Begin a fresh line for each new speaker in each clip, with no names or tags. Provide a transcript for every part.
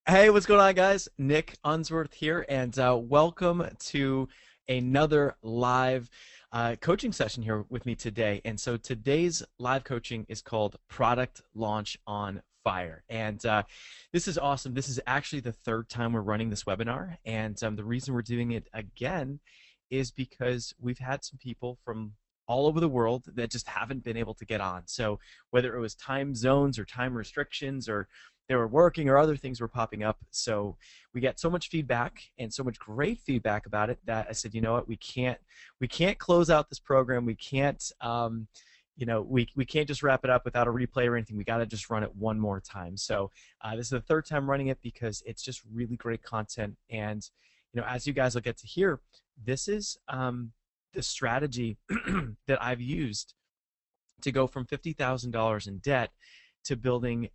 Hey, what's going on, guys? Nick Unsworth here, and welcome to another live coaching session here with me today. And so today's live coaching is called Product Launch on Fire. And this is awesome. This is actually the third time we're running this webinar. And the reason we're doing it again is because we've had some people from all over the world that just haven't been able to get on. So whether it was time zones or time restrictions or they were working or other things were popping up. So we got so much feedback and so much great feedback about it that I said, you know what, we can't close out this program. We can't we can't just wrap it up without a replay or anything. We got to just run it one more time. So this is the third time running it because it's just really great content. And as you guys will get to hear, this is the strategy that I've used to go from $50,000 in debt to building,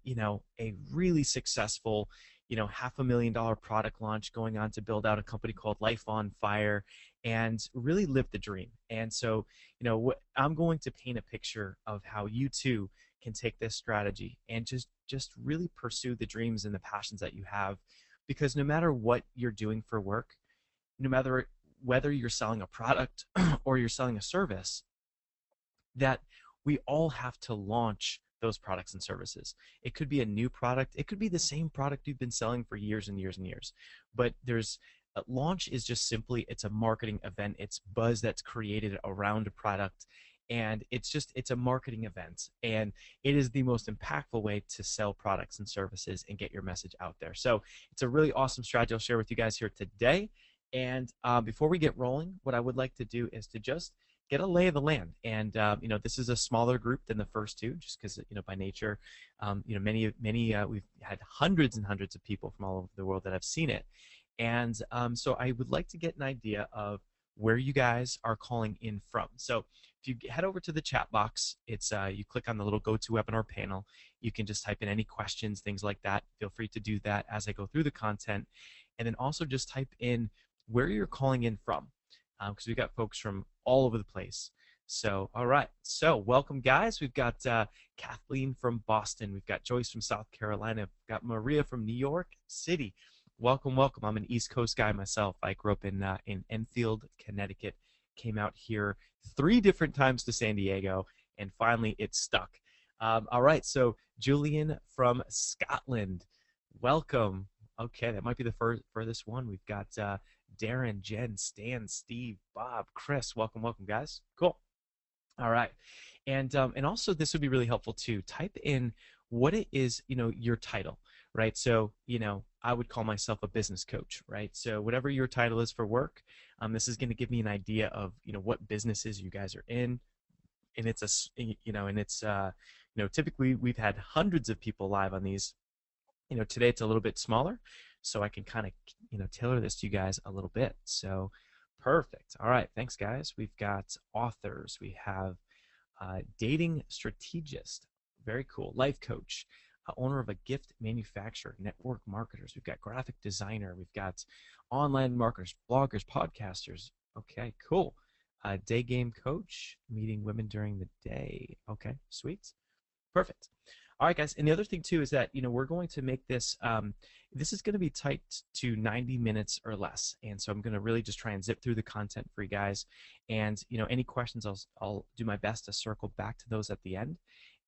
a really successful, $500,000 product launch, going on to build out a company called Life on Fire and really live the dream. And so, I'm going to paint a picture of how you too can take this strategy and just really pursue the dreams and the passions that you have, because no matter what you're doing for work, no matter whether you're selling a product or you're selling a service, that we all have to launch those products and services. It could be a new product. It could be the same product you've been selling for years and years and years. But launch is just simply, it's a marketing event. It's buzz that's created around a product. And it's a marketing event. And it is the most impactful way to sell products and services and get your message out there. So it's a really awesome strategy I'll share with you guys here today. And before we get rolling, what I would like to do is to just get a lay of the land. And this is a smaller group than the first two, just because by nature, many we've had hundreds and hundreds of people from all over the world that have seen it. And so I would like to get an idea of where you guys are calling in from. So if you head over to the chat box, it's you click on the little GoToWebinar panel. You can just type in any questions, things like that. Feel free to do that as I go through the content. And then also just type in where you're calling in from, because we've got folks from all over the place. So, all right. So, welcome, guys. We've got Kathleen from Boston. We've got Joyce from South Carolina. We've got Maria from New York City. Welcome, welcome. I'm an East Coast guy myself. I grew up in Enfield, Connecticut. Came out here 3 different times to San Diego, and finally it stuck. All right. So, Julian from Scotland. Welcome. Okay, that might be the furthest one. We've got Darren, Jen, Stan, Steve, Bob, Chris. Welcome, welcome, guys. Cool. All right, and also this would be really helpful too. Type in what it is, your title, right? So, I would call myself a business coach, right? So whatever your title is for work, this is going to give me an idea of, what businesses you guys are in, and typically we've had hundreds of people live on these. Today it's a little bit smaller, so I can kind of, tailor this to you guys a little bit. So perfect. All right, thanks, guys. We've got authors. We have dating strategist. Very cool. Life coach. Owner of a gift manufacturer. Network marketers. We've got graphic designer. We've got online marketers, bloggers, podcasters. Okay, cool. Day game coach. Meeting women during the day. Okay, sweet. Perfect. All right, guys. And the other thing too is that we're going to make this. This is going to be tight to 90 minutes or less, and so I'm going to really just try and zip through the content for you guys. And any questions, I'll do my best to circle back to those at the end.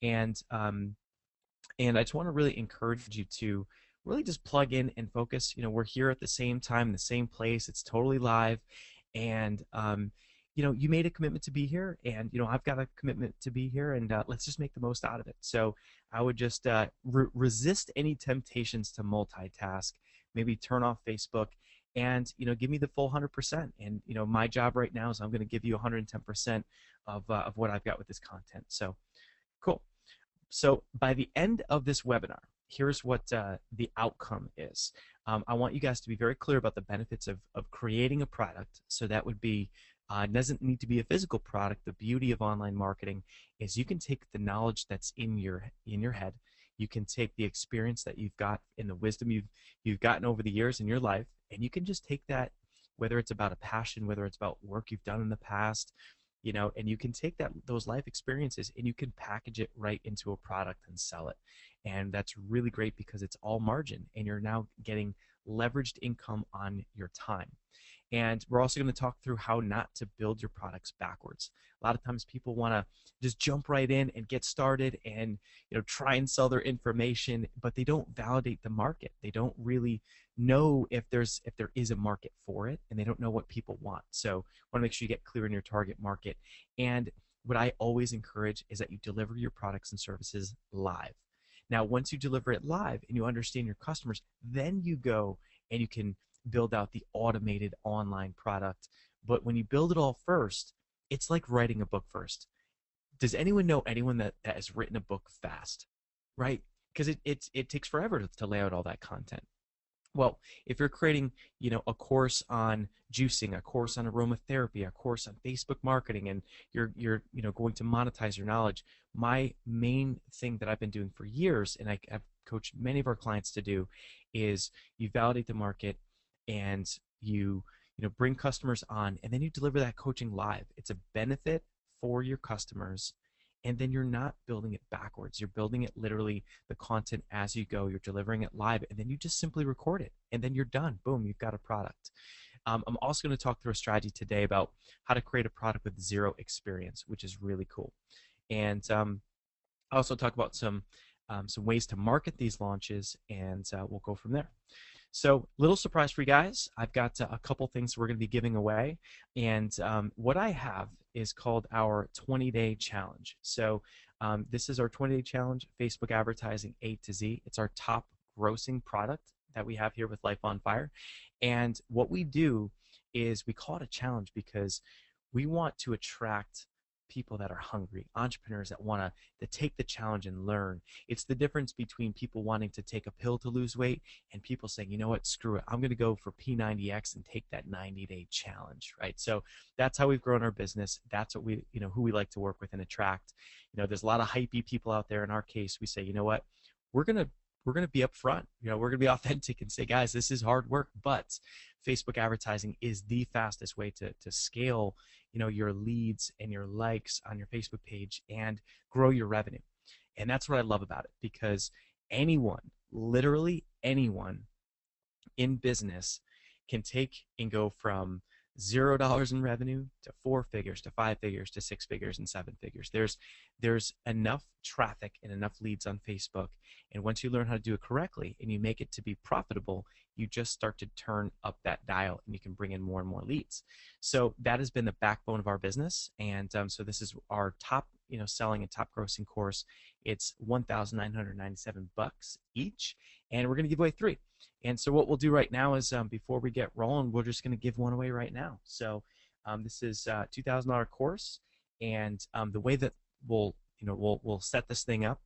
And I just want to really encourage you to really just plug in and focus. We're here at the same time, the same place. It's totally live, and you made a commitment to be here, and I've got a commitment to be here, and let's just make the most out of it. So I would just resist any temptations to multitask, maybe turn off Facebook, and give me the full 100%. And my job right now is I'm going to give you 110% of what I've got with this content. So cool. So by the end of this webinar, here's what the outcome is. I want you guys to be very clear about the benefits of creating a product. So that would be it doesn't need to be a physical product. The beauty of online marketing is you can take the knowledge that's in your head. You can take the experience that you've got and the wisdom you've gotten over the years in your life, and you can just take that, whether it's about a passion, whether it's about work you've done in the past, and you can take those life experiences and you can package it right into a product and sell it. And that's really great because it's all margin and you're now getting leveraged income on your time. And we're also going to talk through how not to build your products backwards. A lot of times people want to just jump right in and get started and try and sell their information, but they don't validate the market. They don't really know if there is a market for it, and they don't know what people want. So want to make sure you get clear in your target market. And what I always encourage is that you deliver your products and services live. Now, once you deliver it live and you understand your customers, then you go and you can build out the automated online product. But when you build it all first, it's like writing a book first. Does anyone know anyone that has written a book fast? Right? Because it takes forever to lay out all that content. Well, if you're creating, a course on juicing, a course on aromatherapy, a course on Facebook marketing, and you're going to monetize your knowledge, my main thing that I've been doing for years, and I've coached many of our clients to do, is you validate the market and you bring customers on, and then you deliver that coaching live. It's a benefit for your customers, and then you're not building it backwards. You're building it literally, the content as you go. You're delivering it live, and then you just simply record it, and then you're done. Boom, you've got a product. I'm also going to talk through a strategy today about how to create a product with zero experience, which is really cool. And I also talk about some ways to market these launches, and we'll go from there. So, little surprise for you guys. I've got a couple things we're going to be giving away, and what I have is called our 20-day challenge. So, this is our 20-day challenge, Facebook advertising A to Z. It's our top grossing product that we have here with Life on Fire, and what we do is we call it a challenge because we want to attract people that are hungry, entrepreneurs that want to take the challenge and learn. It's the difference between people wanting to take a pill to lose weight and people saying, you know what, screw it, I'm going to go for P90X and take that 90-day challenge, right? So that's how we've grown our business. That's what we, who we like to work with and attract. There's a lot of hypey people out there. In our case, we say, you know what, we're going to be upfront. We're going to be authentic and say, guys, this is hard work, but Facebook advertising is the fastest way to scale, your leads and your likes on your Facebook page and grow your revenue. And that's what I love about it, because anyone, literally anyone in business can take and go from $0 in revenue to 4 figures to 5 figures to 6 figures and 7 figures. There's enough traffic and enough leads on Facebook, and once you learn how to do it correctly and you make it to be profitable, you just start to turn up that dial and you can bring in more and more leads. So that has been the backbone of our business, and so this is our top selling and top grossing course. It's $1,997 each, and we're going to give away 3. And so what we'll do right now is before we get rolling, we're just going to give one away right now. So this is a $2,000 course, and the way that we'll set this thing up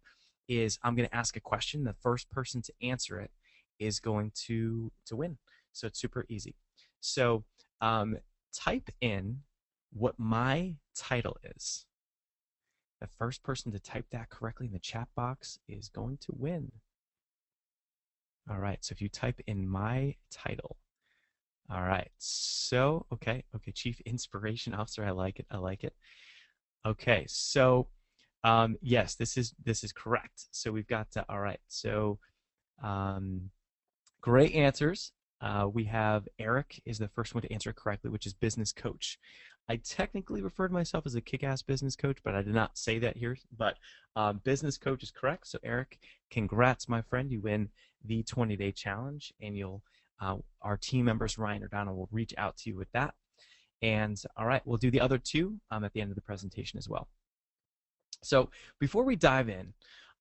is I'm going to ask a question. The first person to answer it is going to win. So it's super easy. So type in what my title is. The first person to type that correctly in the chat box is going to win. All right, so if you type in my title. All right, so, okay, Chief Inspiration Officer, I like it. Okay, so, yes, this is correct. So we've got, all right, so, great answers. We have Eric is the first one to answer correctly, which is business coach. I technically refer to myself as a kick-ass business coach, but I did not say that here. But business coach is correct. So Eric, congrats, my friend. You win the 20-day challenge, and our team members, Ryan or Donna, will reach out to you with that. And all right, we'll do the other 2 at the end of the presentation as well. So before we dive in,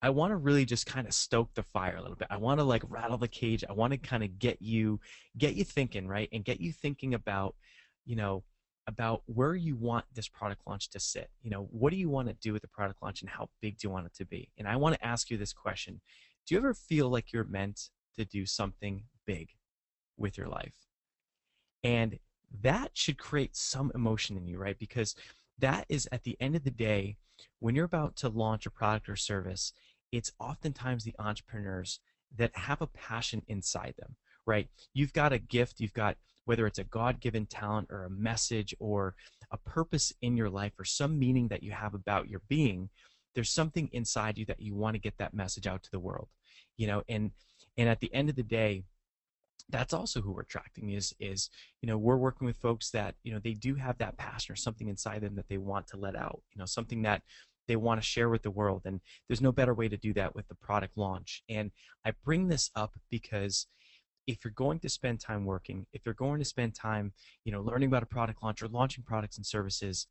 I want to really just kind of stoke the fire a little bit. I want to rattle the cage. I want to kind of get you thinking, right? And get you thinking about, about where you want this product launch to sit. What do you want to do with the product launch and how big do you want it to be? And I want to ask you this question. Do you ever feel like you're meant to do something big with your life? And that should create some emotion in you, right? Because that is, at the end of the day, when you're about to launch a product or service, it's oftentimes the entrepreneurs that have a passion inside them, right? You've got a gift, you've got, whether it's a God-given talent or a message or a purpose in your life or some meaning that you have about your being, there's something inside you that you want to get that message out to the world, and at the end of the day, that's also who we're attracting is we're working with folks that they do have that passion or something inside them that they want to let out, something that they want to share with the world. And there's no better way to do that with the product launch. And I bring this up because if you're going to spend time working, if you're going to spend time learning about a product launch or launching products and services,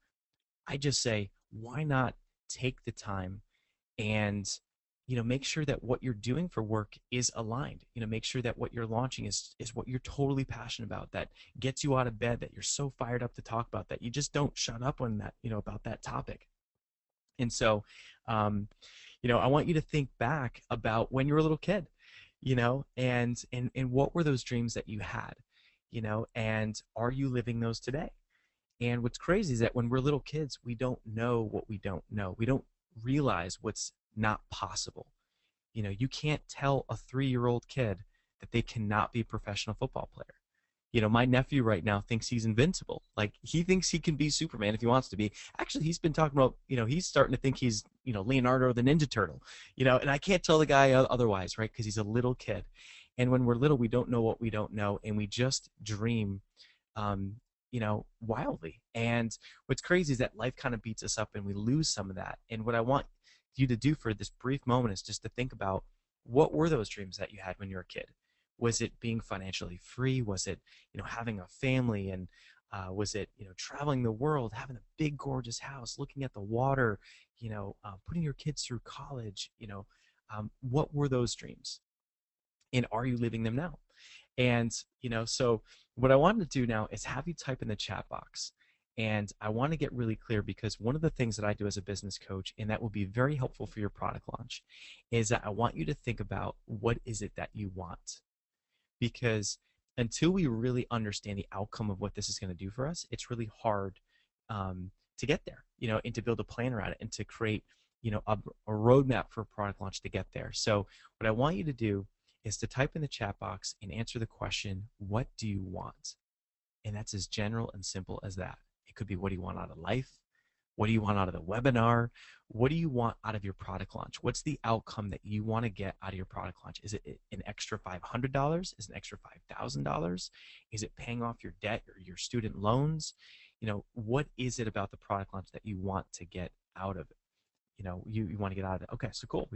I just say, why not take the time and make sure that what you're doing for work is aligned. Make sure that what you're launching is what you're totally passionate about, that gets you out of bed, that you're so fired up to talk about, that you just don't shut up on that about that topic. And so I want you to think back about when you were a little kid, and what were those dreams that you had, and are you living those today? And what's crazy is that when we're little kids, we don't know what we don't know. We don't realize what's not possible. You can't tell a 3-year-old kid that they cannot be a professional football player. My nephew right now thinks he's invincible. Like, he thinks he can be Superman if he wants to be. Actually, he's been talking about, he's starting to think he's, Leonardo the Ninja Turtle, and I can't tell the guy otherwise, right? Because he's a little kid. And when we're little, we don't know what we don't know, and we just dream, wildly. And what's crazy is that life kind of beats us up and we lose some of that. And what I want you to do for this brief moment is just to think about, what were those dreams that you had when you were a kid? Was it being financially free? Was it, having a family? And was it, traveling the world, having a big, gorgeous house, looking at the water, putting your kids through college? What were those dreams? And are you living them now? And, so what I wanted to do now is have you type in the chat box. And I want to get really clear, because one of the things that I do as a business coach, and that will be very helpful for your product launch, is that I want you to think about, what is it that you want? Because until we really understand the outcome of what this is going to do for us, it's really hard to get there, and to build a plan around it, and to create, a roadmap for a product launch to get there. So what I want you to do is to type in the chat box and answer the question, what do you want? And that's as general and simple as that. It could be, what do you want out of life? What do you want out of the webinar? What do you want out of your product launch? What's the outcome that you want to get out of your product launch? Is it an extra $500? Is it an extra $5,000? Is it paying off your debt or your student loans? What is it about the product launch that you want to get out of it? You want to get out of it. Okay, so cool.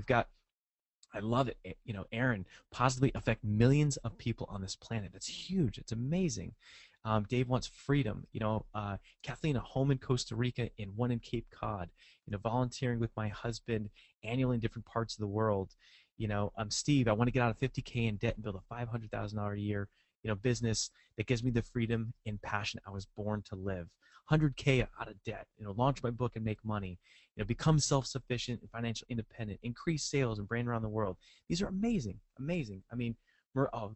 I love it. Aaron, positively affect millions of people on this planet. That's huge. It's amazing. Dave wants freedom. Kathleen, a home in Costa Rica and one in Cape Cod. Volunteering with my husband annually in different parts of the world. Steve, I want to get out of 50K in debt and build a $500,000 a year, business that gives me the freedom and passion I was born to live. 100K out of debt. Launch my book and make money. Become self-sufficient and financially independent. Increase sales and brand around the world. These are amazing, amazing. I mean,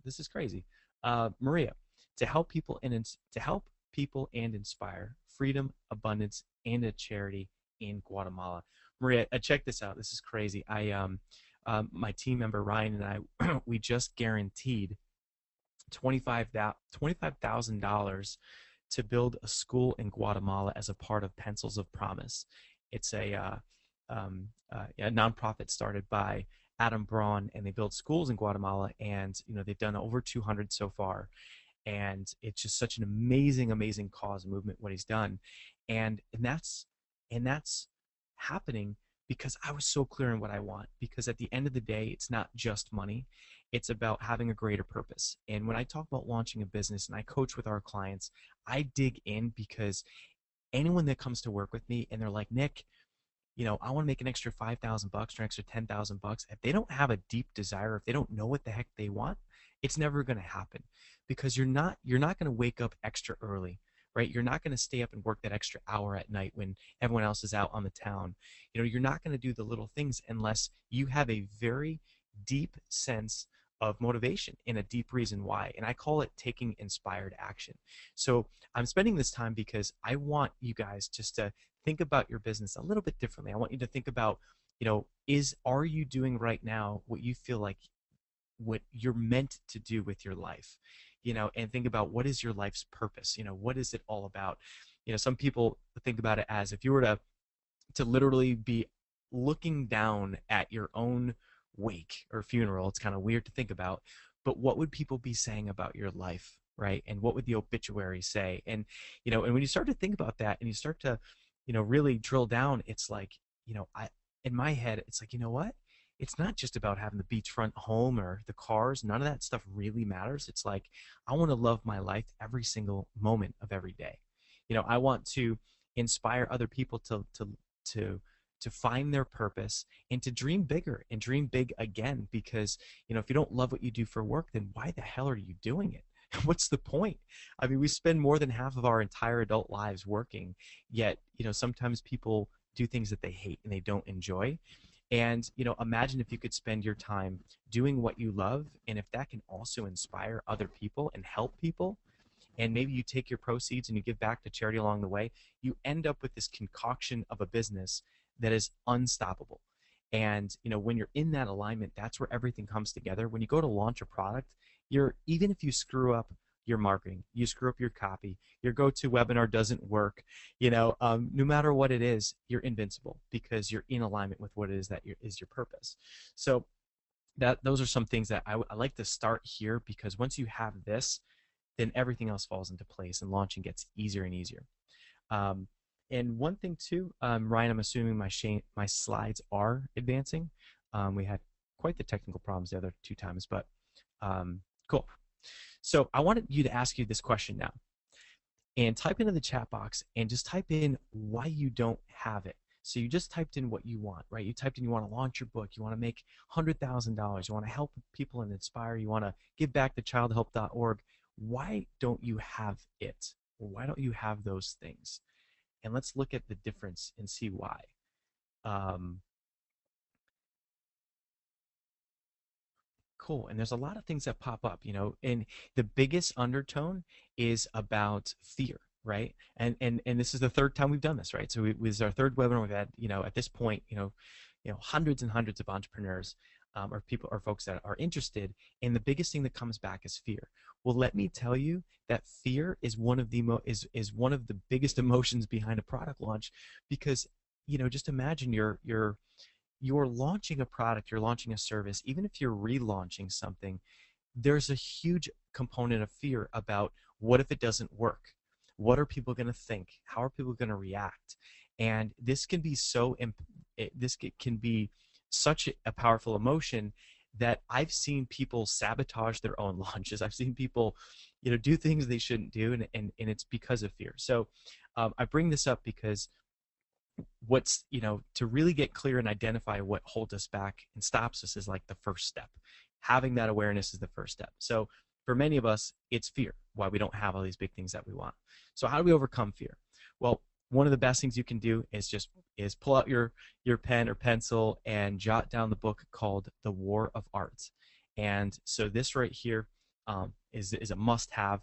this is crazy. Maria, to help people and inspire freedom, abundance, and a charity in Guatemala. Maria, check this out. This is crazy. My team member Ryan and I, we just guaranteed $25,000 to build a school in Guatemala as a part of Pencils of Promise. It's a nonprofit started by Adam Braun, and they build schools in Guatemala, and they've done over 200 so far. And it's just such an amazing, amazing cause movement what he's done, and that's happening because I was so clear on what I want. Because at the end of the day, it's not just money; it's about having a greater purpose. And when I talk about launching a business and I coach with our clients, I dig in, because anyone that comes to work with me and they're like, Nick, I want to make an extra $5,000 or an extra $10,000. If they don't have a deep desire, if they don't know what the heck they want, it's never going to happen, because you're not going to wake up extra early, right? You're not going to stay up and work that extra hour at night when everyone else is out on the town. You're not going to do the little things unless you have a very deep sense of motivation and a deep reason why. And I call it taking inspired action. So I'm spending this time because I want you guys just to think about your business a little bit differently. I want you to think about, are you doing right now what you feel like what you're meant to do with your life? And think about, what is your life's purpose? What is it all about? some people think about it as if you were to literally be looking down at your own wake or funeral. It's kind of weird to think about, but what would people be saying about your life, right? And what would the obituary say? And and when you start to think about that and you start to really drill down, it's like, I in my head, it's like, you know what? It's not just about having the beachfront home or the cars. None of that stuff really matters. It's like I want to love my life every single moment of every day. I want to inspire other people to to find their purpose and to dream bigger and dream big again, because if you don't love what you do for work, then why the hell are you doing it? What's the point? I mean, we spend more than half of our entire adult lives working, yet sometimes people do things that they hate and they don't enjoy. And imagine if you could spend your time doing what you love, and if that can also inspire other people and help people, and maybe you take your proceeds and you give back to charity along the way, you end up with this concoction of a business that is unstoppable. And when you're in that alignment, that's where everything comes together. When you go to launch a product, even if you screw up your marketing, you screw up your copy, your go-to webinar doesn't work, no matter what it is, you're invincible because you're in alignment with what it is that is your purpose. So those are some things that I like to start here, because once you have this, then everything else falls into place and launching gets easier and easier. And one thing too, Ryan, I'm assuming my slides are advancing. We had quite the technical problems the other two times, but cool. So I wanted you to ask you this question now, and type into the chat box and just type in why you don't have it. So you just typed in what you want, right? You typed in you want to launch your book, you want to make $100,000, you want to help people and inspire, you want to give back to childhelp.org. Why don't you have it? Why don't you have those things? And let's look at the difference and see why. Cool. And there's a lot of things that pop up, and the biggest undertone is about fear, right? And this is the third time we've done this, right? So this is our third webinar. We've had, at this point, hundreds and hundreds of entrepreneurs, or people or folks that are interested, and the biggest thing that comes back is fear. Well, let me tell you that fear is one of the one of the biggest emotions behind a product launch, because just imagine you're launching a product, you're launching a service, even if you're relaunching something, there's a huge component of fear about what if it doesn't work? What are people going to think? How are people going to react? And this can be this can be such a powerful emotion that I've seen people sabotage their own launches. I've seen people, do things they shouldn't do, and it's because of fear. So I bring this up because to really get clear and identify what holds us back and stops us is like the first step. Having that awareness is the first step. So for many of us, it's fear, why we don't have all these big things that we want. So how do we overcome fear? Well, one of the best things you can do is pull out your pen or pencil and jot down the book called The War of Art. And so this right here is a must-have,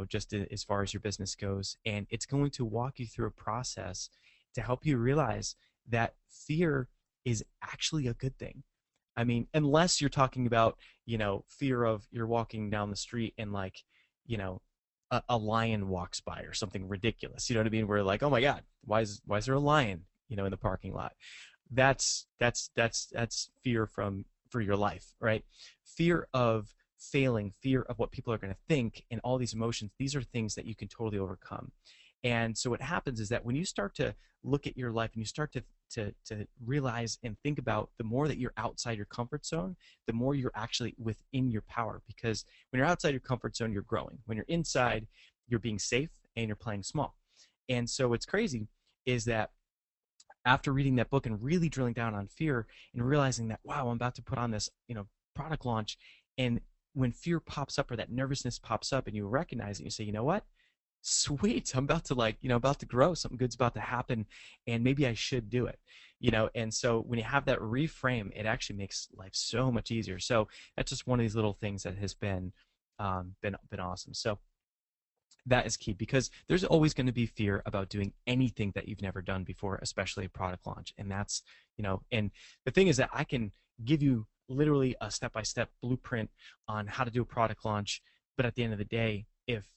just as far as your business goes. And it's going to walk you through a process to help you realize that fear is actually a good thing. I mean, unless you're talking about, fear of you're walking down the street and like, a lion walks by or something ridiculous. You know what I mean? Where like, oh my God, why is there a lion, in the parking lot? That's fear for your life, right? Fear of failing, fear of what people are going to think, and all these emotions. These are things that you can totally overcome. And so what happens is that when you start to look at your life and you start to realize and think about, the more that you're outside your comfort zone, the more you're actually within your power. Because when you're outside your comfort zone, you're growing. When you're inside, you're being safe and you're playing small. And so what's crazy is that after reading that book and really drilling down on fear and realizing that, wow, I'm about to put on this, product launch, and when fear pops up or that nervousness pops up and you recognize it, you say, you know what? Sweet, I'm about to about to grow, something good's about to happen, and maybe I should do it, and so when you have that reframe, it actually makes life so much easier. So that's just one of these little things that has been awesome. So that is key, because there's always going to be fear about doing anything that you've never done before, especially a product launch. And that's, and the thing is that I can give you literally a step-by-step blueprint on how to do a product launch, but at the end of the day, if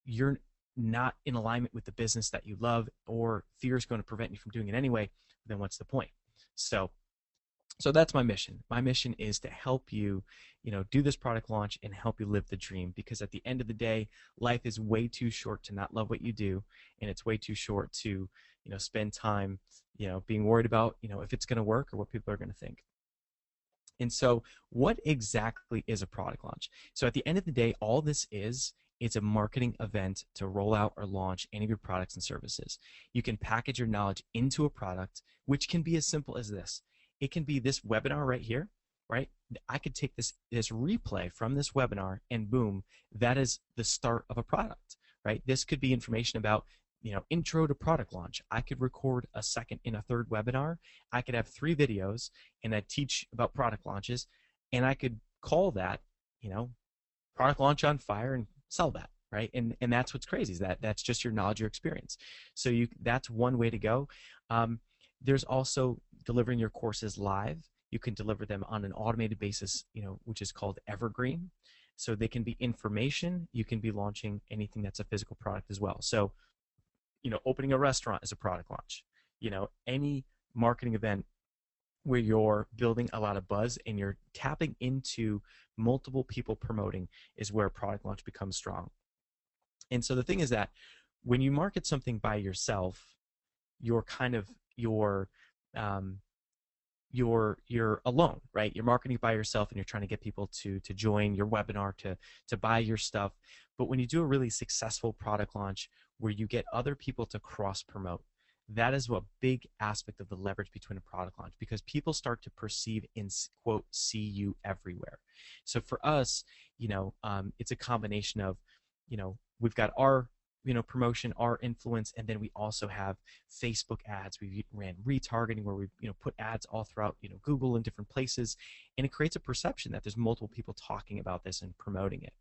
you're not in alignment with the business that you love, or fear is going to prevent you from doing it anyway, then what's the point? So that's my mission. My mission is to help you, do this product launch and help you live the dream, because at the end of the day, life is way too short to not love what you do, and it's way too short to, spend time, being worried about, if it's going to work or what people are going to think. And so what exactly is a product launch? So at the end of the day, all this is, it's a marketing event to roll out or launch any of your products and services. You can package your knowledge into a product, which can be as simple as this. It can be this webinar right here, right? I could take this replay from this webinar and boom, that is the start of a product, right? This could be information about, intro to product launch. I could record a second and a third webinar. I could have 3 videos and I teach about product launches, and I could call that, product launch on fire, and sell that, right? And that's what's crazy, is that's just your knowledge, your experience. So that's one way to go. There's also delivering your courses live. You can deliver them on an automated basis, which is called evergreen. So they can be information. You can be launching anything that's a physical product as well. So, opening a restaurant is a product launch. Any marketing event where you're building a lot of buzz and you're tapping into multiple people promoting is where a product launch becomes strong. And so the thing is that when you market something by yourself, you're kind of you're alone, right? You're marketing by yourself and you're trying to get people to join your webinar, to buy your stuff. But when you do a really successful product launch where you get other people to cross promote, that is a big aspect of the leverage between a product launch, because people start to perceive and, quote, see you everywhere. So for us, it's a combination of, we've got our, promotion, our influence, and then we also have Facebook ads. We ran retargeting where we, put ads all throughout, Google and different places, and it creates a perception that there's multiple people talking about this and promoting it.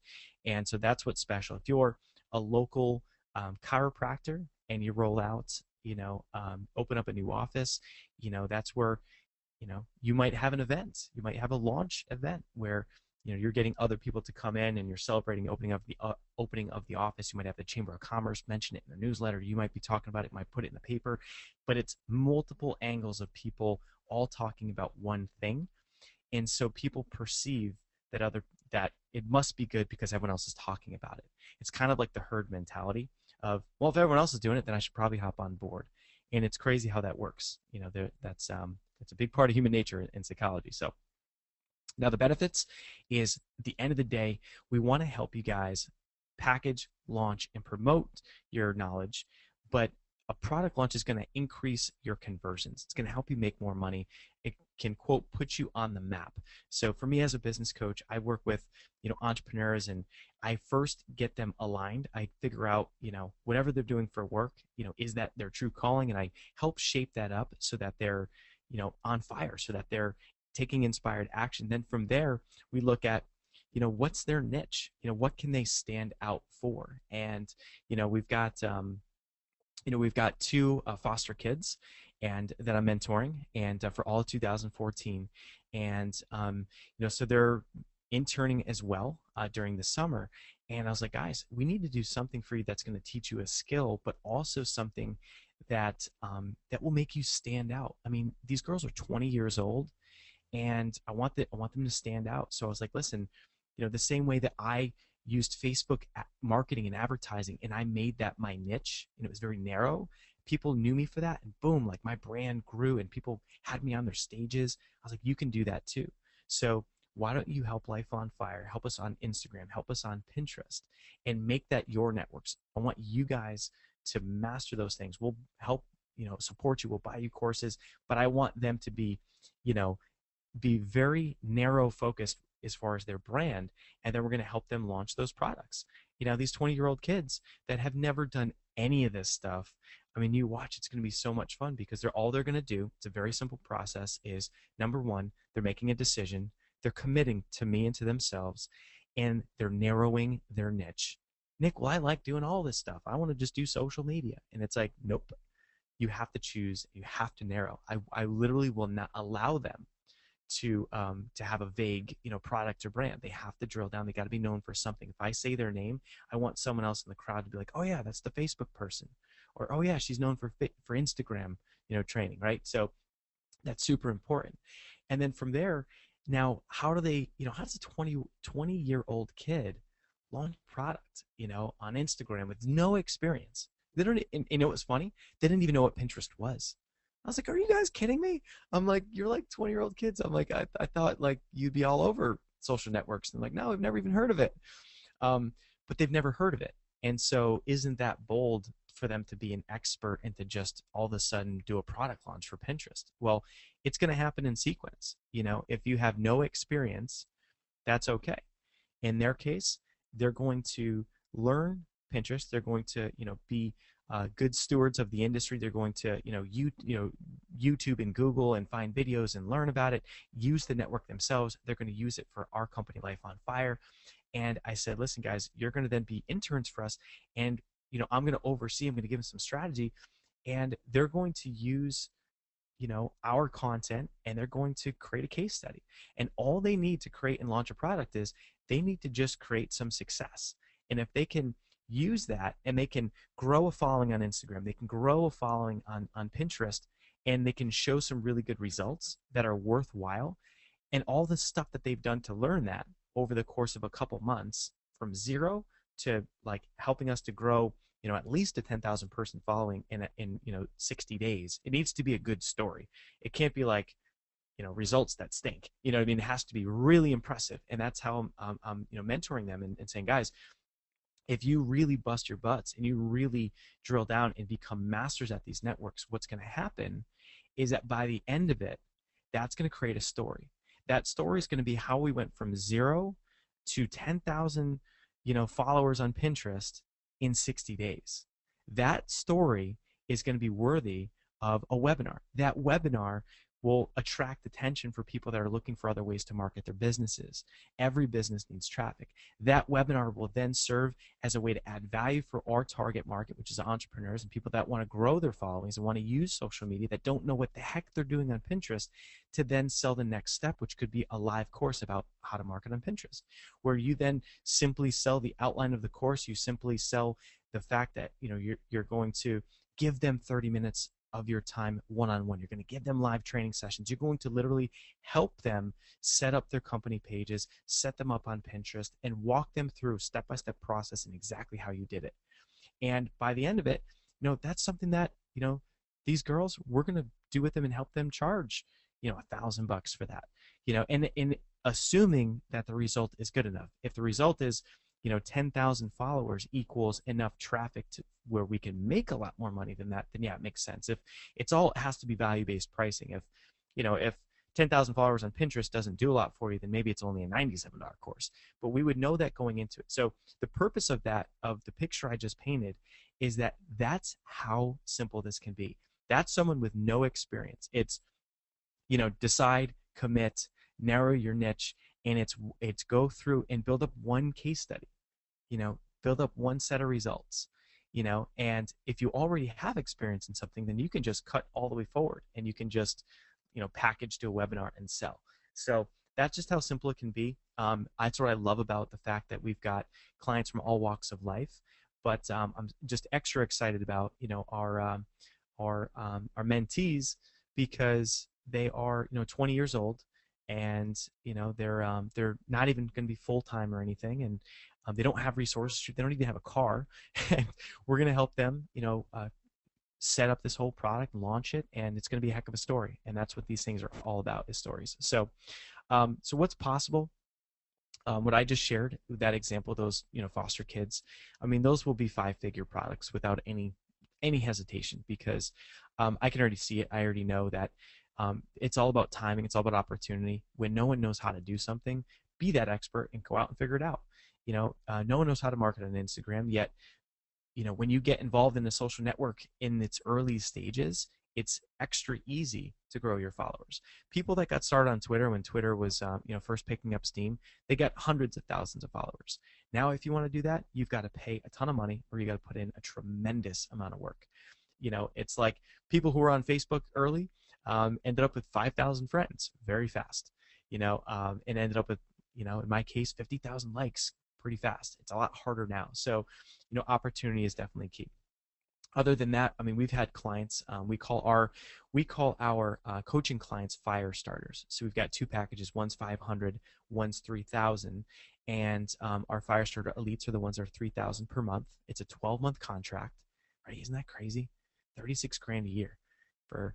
And so that's what's special. If you're a local chiropractor and you roll out, open up a new office, that's where, you might have an event. You might have a launch event where, you're getting other people to come in and you're celebrating the opening of the office. You might have the Chamber of Commerce mention it in the newsletter. You might be talking about it, might put it in the paper, but it's multiple angles of people all talking about one thing. And so people perceive that it must be good because everyone else is talking about it. It's kind of like the herd mentality of, well, if everyone else is doing it, then I should probably hop on board. And it's crazy how that works. That's a big part of human nature in psychology. So now the benefits is, at the end of the day, we want to help you guys package, launch, and promote your knowledge, but a product launch is going to increase your conversions. It's going to help you make more money. It can, quote, put you on the map. So for me as a business coach, I work with, entrepreneurs, and I first get them aligned. I figure out, whatever they're doing for work, is that their true calling, and I help shape that up so that they're, on fire, so that they're taking inspired action. Then from there, we look at, what's their niche? What can they stand out for? And, we've got 2 foster kids and that I'm mentoring, and for all of 2014. And, so they're interning as well during the summer. And I was like, guys, we need to do something for you that's going to teach you a skill, but also something that that will make you stand out. I mean, these girls are 20 years old, and I want them to stand out. So I was like, listen, the same way that I used Facebook marketing and advertising, and I made that my niche, and it was very narrow. People knew me for that, and boom, like my brand grew, and people had me on their stages. I was like, you can do that too. So why don't you help Life on Fire? Help us on Instagram, help us on Pinterest, and make that your networks. I want you guys to master those things. We'll help, support you. We'll buy you courses, but I want them to be, be very narrow focused as far as their brand, and then we're going to help them launch those products. These 20-year-old kids that have never done any of this stuff, I mean, you watch, it's going to be so much fun, because all they're going to do, it's a very simple process, is number one, they're making a decision, they're committing to me and to themselves, and they're narrowing their niche. Nick, well, I like doing all this stuff. I want to just do social media. And it's like, nope, you have to choose, you have to narrow. I literally will not allow them to have a vague, product or brand. They have to drill down. They got to be known for something. If I say their name, I want someone else in the crowd to be like, oh yeah, that's the Facebook person, or oh yeah, she's known for Instagram, training, right? So that's super important. And then from there, now how do they, how does a 20-year-old kid launch product, on Instagram with no experience? They don't, and you know what's funny? They didn't even know what Pinterest was. I was like, are you guys kidding me? I'm like, you're like 20-year-old kids. I'm like, I thought like you'd be all over social networks. And like, no, we've never even heard of it. Um, but they've never heard of it. And so isn't that bold for them to be an expert and to just all of a sudden do a product launch for Pinterest? Well, it's going to happen in sequence. If you have no experience, that's okay. In their case, they're going to learn Pinterest. They're going to, be good stewards of the industry. They're going to, YouTube and Google and find videos and learn about it, use the network themselves. They're going to use it for our company, Life on Fire. And I said, listen, guys, you're going to then be interns for us. And, I'm going to oversee, I'm going to give them some strategy. And they're going to use, our content, and they're going to create a case study. And all they need to create and launch a product is they need to just create some success. And if they can use that and they can grow a following on Instagram, they can grow a following on Pinterest, and they can show some really good results that are worthwhile, and all the stuff that they've done to learn that over the course of a couple months from zero to like helping us to grow, at least a 10,000 person following in 60 days. It needs to be a good story. It can't be like, results that stink. You know what I mean? It has to be really impressive. And that's how I'm mentoring them and saying, guys, if you really bust your butts and you really drill down and become masters at these networks, what's going to happen is that by the end of it, that's going to create a story. That story is going to be how we went from 0 to 10,000, followers on Pinterest in 60 days. That story is going to be worthy of a webinar. That webinar will attract attention for people that are looking for other ways to market their businesses. Every business needs traffic. That webinar will then serve as a way to add value for our target market, which is entrepreneurs and people that want to grow their followings and want to use social media, that don't know what the heck they're doing on Pinterest, to then sell the next step, which could be a live course about how to market on Pinterest, where you then simply sell the outline of the course. You simply sell the fact that you're going to give them 30 minutes of your time one-on-one. You're going to give them live training sessions. You're going to literally help them set up their company pages, set them up on Pinterest, and walk them through step-by-step process and exactly how you did it. And by the end of it, that's something that, these girls, we're going to do with them and help them charge, $1,000 for that, and in assuming that the result is good enough. If the result is 10,000 followers equals enough traffic to where we can make a lot more money than that, then yeah, it makes sense. If it has to be value-based pricing. If 10,000 followers on Pinterest doesn't do a lot for you, then maybe it's only a $97 course. But we would know that going into it. So the purpose of the picture I just painted, is that that's how simple this can be. That's someone with no experience. It's, decide, commit, narrow your niche, and it's go through and build up one case study, build up one set of results, and if you already have experience in something, then you can just cut all the way forward and you can just, package to a webinar and sell. So that's just how simple it can be. That's what I love about the fact that we've got clients from all walks of life, but I'm just extra excited about, our mentees, because they are, 20 years old, and they're not even going to be full-time or anything, and they don't have resources. They don't even have a car. And we're going to help them set up this whole product and launch it, and it's going to be a heck of a story. And that's what these things are all about, is stories. So so what's possible? What I just shared, that example, those foster kids, I mean, those will be 5-figure products without any hesitation, because I can already see it. I already know that it's all about timing. It's all about opportunity. When no one knows how to do something, be that expert and go out and figure it out. No one knows how to market on Instagram yet. When you get involved in a social network in its early stages, it's extra easy to grow your followers. People that got started on Twitter when Twitter was first picking up steam, they got hundreds of thousands of followers. Now, if you want to do that, you've got to pay a ton of money, or you got to put in a tremendous amount of work. It's like people who were on Facebook early ended up with 5,000 friends very fast. and ended up with, in my case, 50,000 likes pretty fast. It's a lot harder now. So, opportunity is definitely key. Other than that, I mean, we've had clients. We call our coaching clients fire starters. So we've got two packages. One's 500, one's 3,000, and our fire starter elites are the ones that are 3,000 per month. It's a 12-month contract, right? Isn't that crazy? 36 grand a year for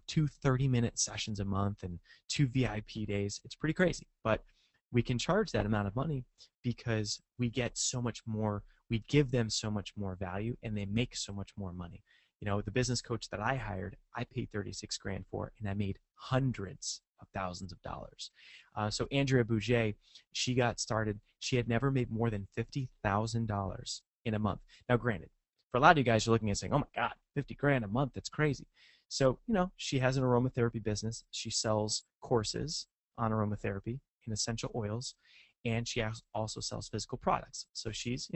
two 30-minute sessions a month and two VIP days. It's pretty crazy, but we can charge that amount of money because we get so much more. We give them so much more value, and they make so much more money. The business coach that I hired, I paid 36 grand for, and I made hundreds of thousands of dollars. So Andrea Bouget, she got started. She had never made more than $50,000 in a month. Now, granted, for a lot of you guys, you're looking and saying, "Oh my God, 50 grand a month? That's crazy." So she has an aromatherapy business. She sells courses on aromatherapy and essential oils, and she also sells physical products. So she's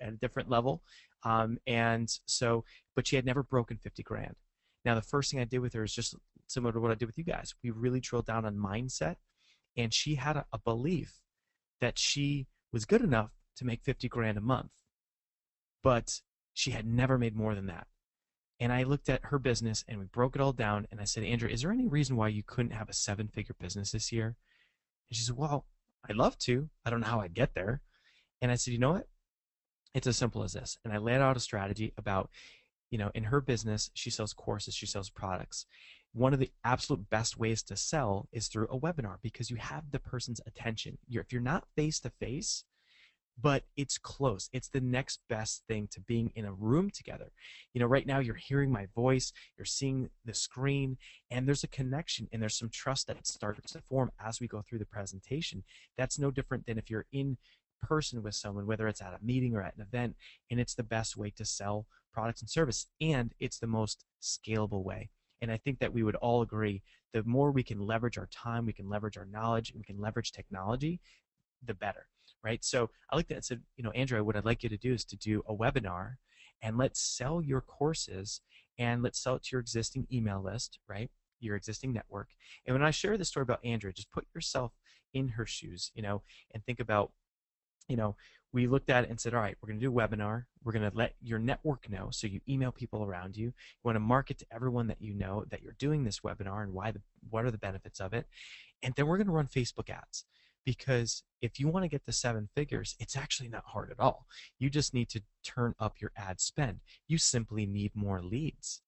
at a different level, but she had never broken 50 grand. Now the first thing I did with her is just similar to what I did with you guys. We really drilled down on mindset, and she had a belief that she was good enough to make 50 grand a month, but she had never made more than that. And I looked at her business and we broke it all down, and I said, "Andrea, is there any reason why you couldn't have a 7-figure business this year?" And she said, "Well, I'd love to. I don't know how I'd get there." And I said, "You know what? It's as simple as this." And I laid out a strategy about, in her business, she sells courses, she sells products. One of the absolute best ways to sell is through a webinar, because you have the person's attention. If you're not face to face, but it's close. It's the next best thing to being in a room together. Right now you're hearing my voice, you're seeing the screen, and there's a connection and there's some trust that starts to form as we go through the presentation. That's no different than if you're in person with someone, whether it's at a meeting or at an event, and it's the best way to sell products and service, and it's the most scalable way. And I think that we would all agree, the more we can leverage our time, we can leverage our knowledge, and we can leverage technology, the better, right? So I looked at it and said, Andrea, what I'd like you to do is to do a webinar, and let's sell your courses, and let's sell it to your existing email list, right? Your existing network. And when I share this story about Andrea, just put yourself in her shoes, and think about, we looked at it and said, all right, we're going to do a webinar. We're going to let your network know. So you email people around you. You want to market to everyone that you know that you're doing this webinar and what are the benefits of it. And then we're going to run Facebook ads, because if you want to get to 7 figures, it's actually not hard at all. You just need to turn up your ad spend. You simply need more leads.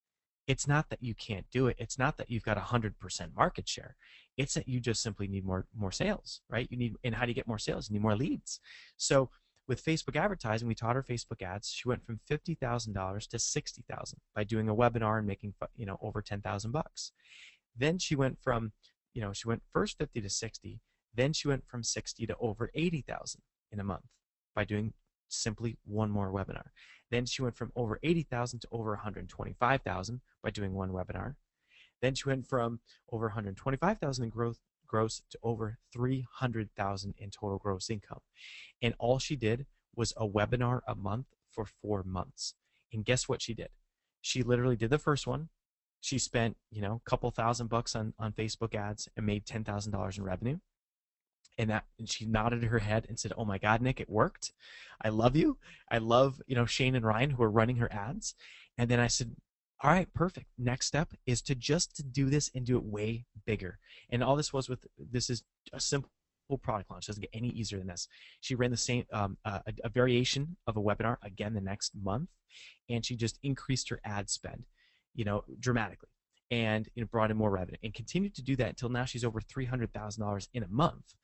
It's not that you can't do it. It's not that you've got 100% market share. It's that you just simply need more sales, right? And how do you get more sales? You need more leads. So with Facebook advertising, we taught her Facebook ads. She went from $50,000 to $60,000 by doing a webinar and making over $10,000. Then she went from, she went first 50 to 60. Then she went from 60 to over 80,000 in a month by doing simply one more webinar. Then she went from over 80,000 to over 125,000 by doing one webinar. Then she went from over 125,000 in gross to over 300,000 in total gross income. And all she did was a webinar a month for 4 months. And guess what she did? She literally did the first one. She spent, a couple $1,000 on Facebook ads and made $10,000 in revenue. And she nodded her head and said, "Oh my God, Nick, it worked. I love you. I love, Shane and Ryan, who are running her ads." And then I said, "All right, perfect. Next step is to do this and do it way bigger." And all this is a simple product launch. It doesn't get any easier than this. She ran the same, a variation of a webinar again the next month, and she just increased her ad spend, dramatically, and brought in more revenue, and continued to do that until now she's over $300,000 in a month.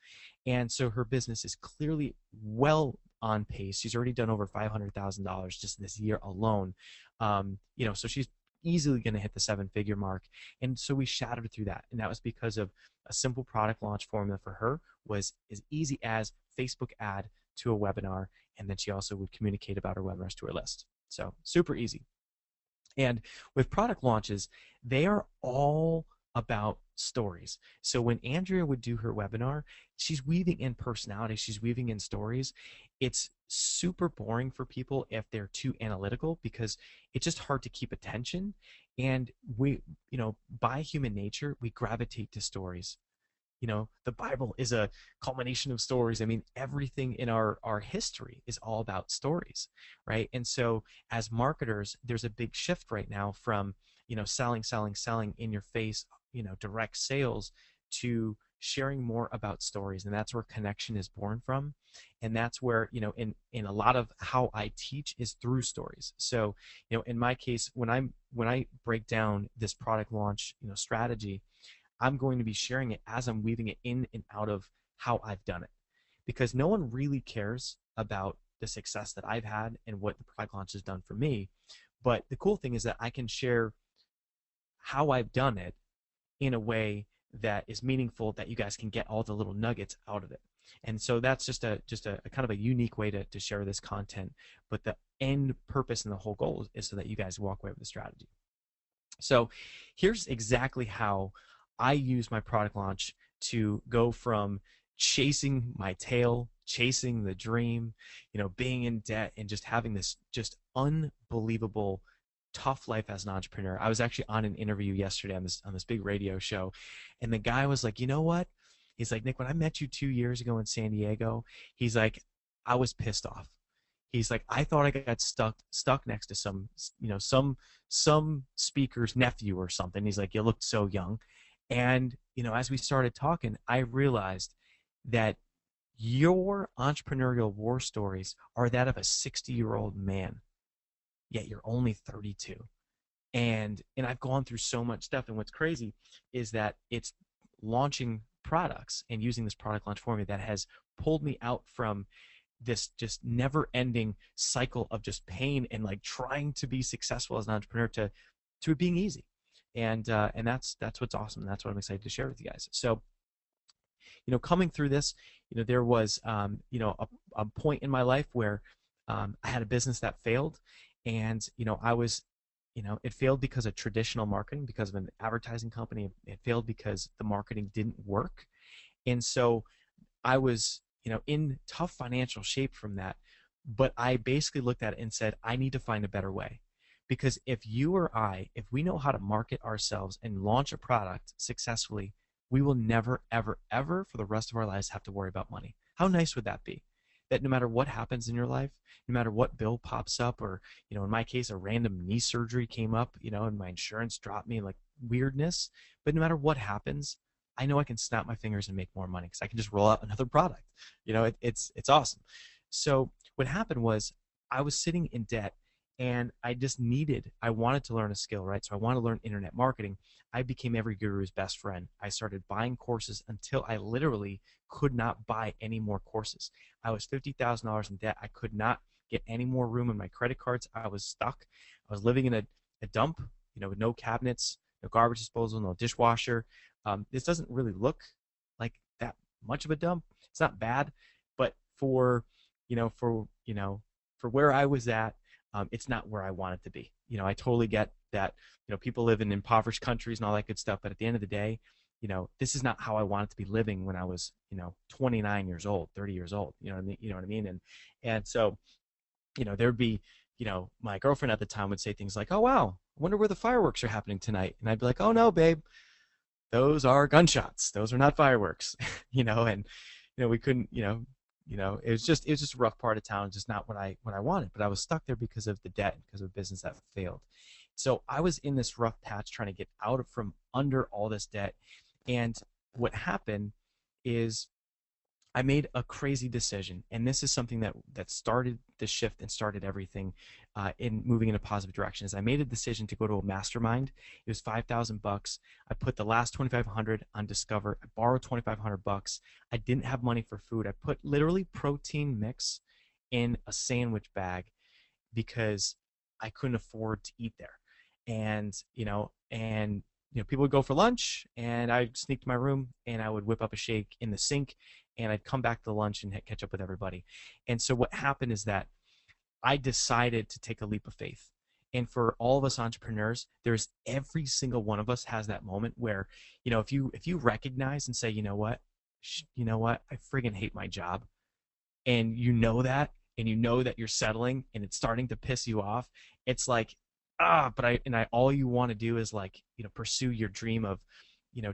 And so her business is clearly well on pace. She's already done over $500,000 just this year alone. So she's easily going to hit the 7-figure mark. And so we shadowed through that, and that was because of a simple product launch formula for her was as easy as Facebook ad to a webinar, and then she also would communicate about her webinars to her list. So super easy. And with product launches, they are all about stories. So when Andrea would do her webinar, she's weaving in personality, she's weaving in stories. It's super boring for people if they're too analytical, because it's just hard to keep attention. And we, by human nature, we gravitate to stories. the Bible is a culmination of stories. I mean, everything in our history is all about stories, right? And so as marketers, there's a big shift right now from, selling, selling, selling in your face, direct sales, to sharing more about stories. And that's where connection is born from. And that's where, in a lot of how I teach is through stories. So, in my case, when I break down this product launch, strategy, I'm going to be sharing it as I'm weaving it in and out of how I've done it, because no one really cares about the success that I've had and what the product launch has done for me. But the cool thing is that I can share how I've done it in a way that is meaningful, that you guys can get all the little nuggets out of it. And so that's just a kind of a unique way to share this content. But the end purpose and the whole goal is so that you guys walk away with a strategy. So here's exactly how I use my product launch to go from chasing my tail, chasing the dream, being in debt and just having this just unbelievable tough life as an entrepreneur. I was actually on an interview yesterday on this big radio show, and the guy was like, "You know what?" He's like, "Nick, when I met you 2 years ago in San Diego," he's like, "I was pissed off." He's like, "I thought I got stuck next to some speaker's nephew or something." He's like, "You looked so young." And, as we started talking, I realized that your entrepreneurial war stories are that of a 60-year-old man, yet you're only 32. And I've gone through so much stuff. And what's crazy is that it's launching products and using this product launch formula that has pulled me out from this just never-ending cycle of just pain and like trying to be successful as an entrepreneur to it being easy. And that's what's awesome. That's what I'm excited to share with you guys. So, coming through this, there was a point in my life where I had a business that failed, and I was, it failed because of traditional marketing, because of an advertising company. It failed because the marketing didn't work, and so I was, in tough financial shape from that. But I basically looked at it and said, I need to find a better way. Because if you or I, if we know how to market ourselves and launch a product successfully, we will never, ever, ever for the rest of our lives have to worry about money. How nice would that be? That no matter what happens in your life, no matter what bill pops up, or, in my case, a random knee surgery came up, and my insurance dropped me like weirdness, but no matter what happens, I know I can snap my fingers and make more money because I can just roll out another product. It's awesome. So what happened was I was sitting in debt, and I wanted to learn a skill, right? So I wanted to learn internet marketing. I became every guru's best friend. I started buying courses until I literally could not buy any more courses. I was $50,000 in debt. I could not get any more room in my credit cards. I was stuck. I was living in a dump, with no cabinets, no garbage disposal, no dishwasher. This doesn't really look like that much of a dump. It's not bad, but for where I was at, it's not where I want it to be. I totally get that, people live in impoverished countries and all that good stuff, but at the end of the day, this is not how I wanted to be living when I was, 29 years old, 30 years old. You know what I mean? You know what I mean? And so, there'd be, my girlfriend at the time would say things like, "Oh wow, I wonder where the fireworks are happening tonight," and I'd be like, "Oh no, babe, those are gunshots. Those are not fireworks." And we couldn't, it was just a rough part of town, just not what I wanted. But I was stuck there because of the debt, because of a business that failed. So I was in this rough patch trying to get out from under all this debt. And what happened is I made a crazy decision, and this is something that started the shift and started everything in moving in a positive direction. Is I made a decision to go to a mastermind. It was $5,000. I put the last 2,500 on Discover. I borrowed 2,500 bucks. I didn't have money for food. I put literally protein mix in a sandwich bag because I couldn't afford to eat there. And people would go for lunch, and I'd sneak to my room, and I would whip up a shake in the sink, and I'd come back to lunch and catch up with everybody. And so what happened is that I decided to take a leap of faith. And for all of us entrepreneurs, there's every single one of us has that moment where, if you recognize and say, I friggin' hate my job, and and you're settling, and it's starting to piss you off. It's like, all you want to do is like, pursue your dream of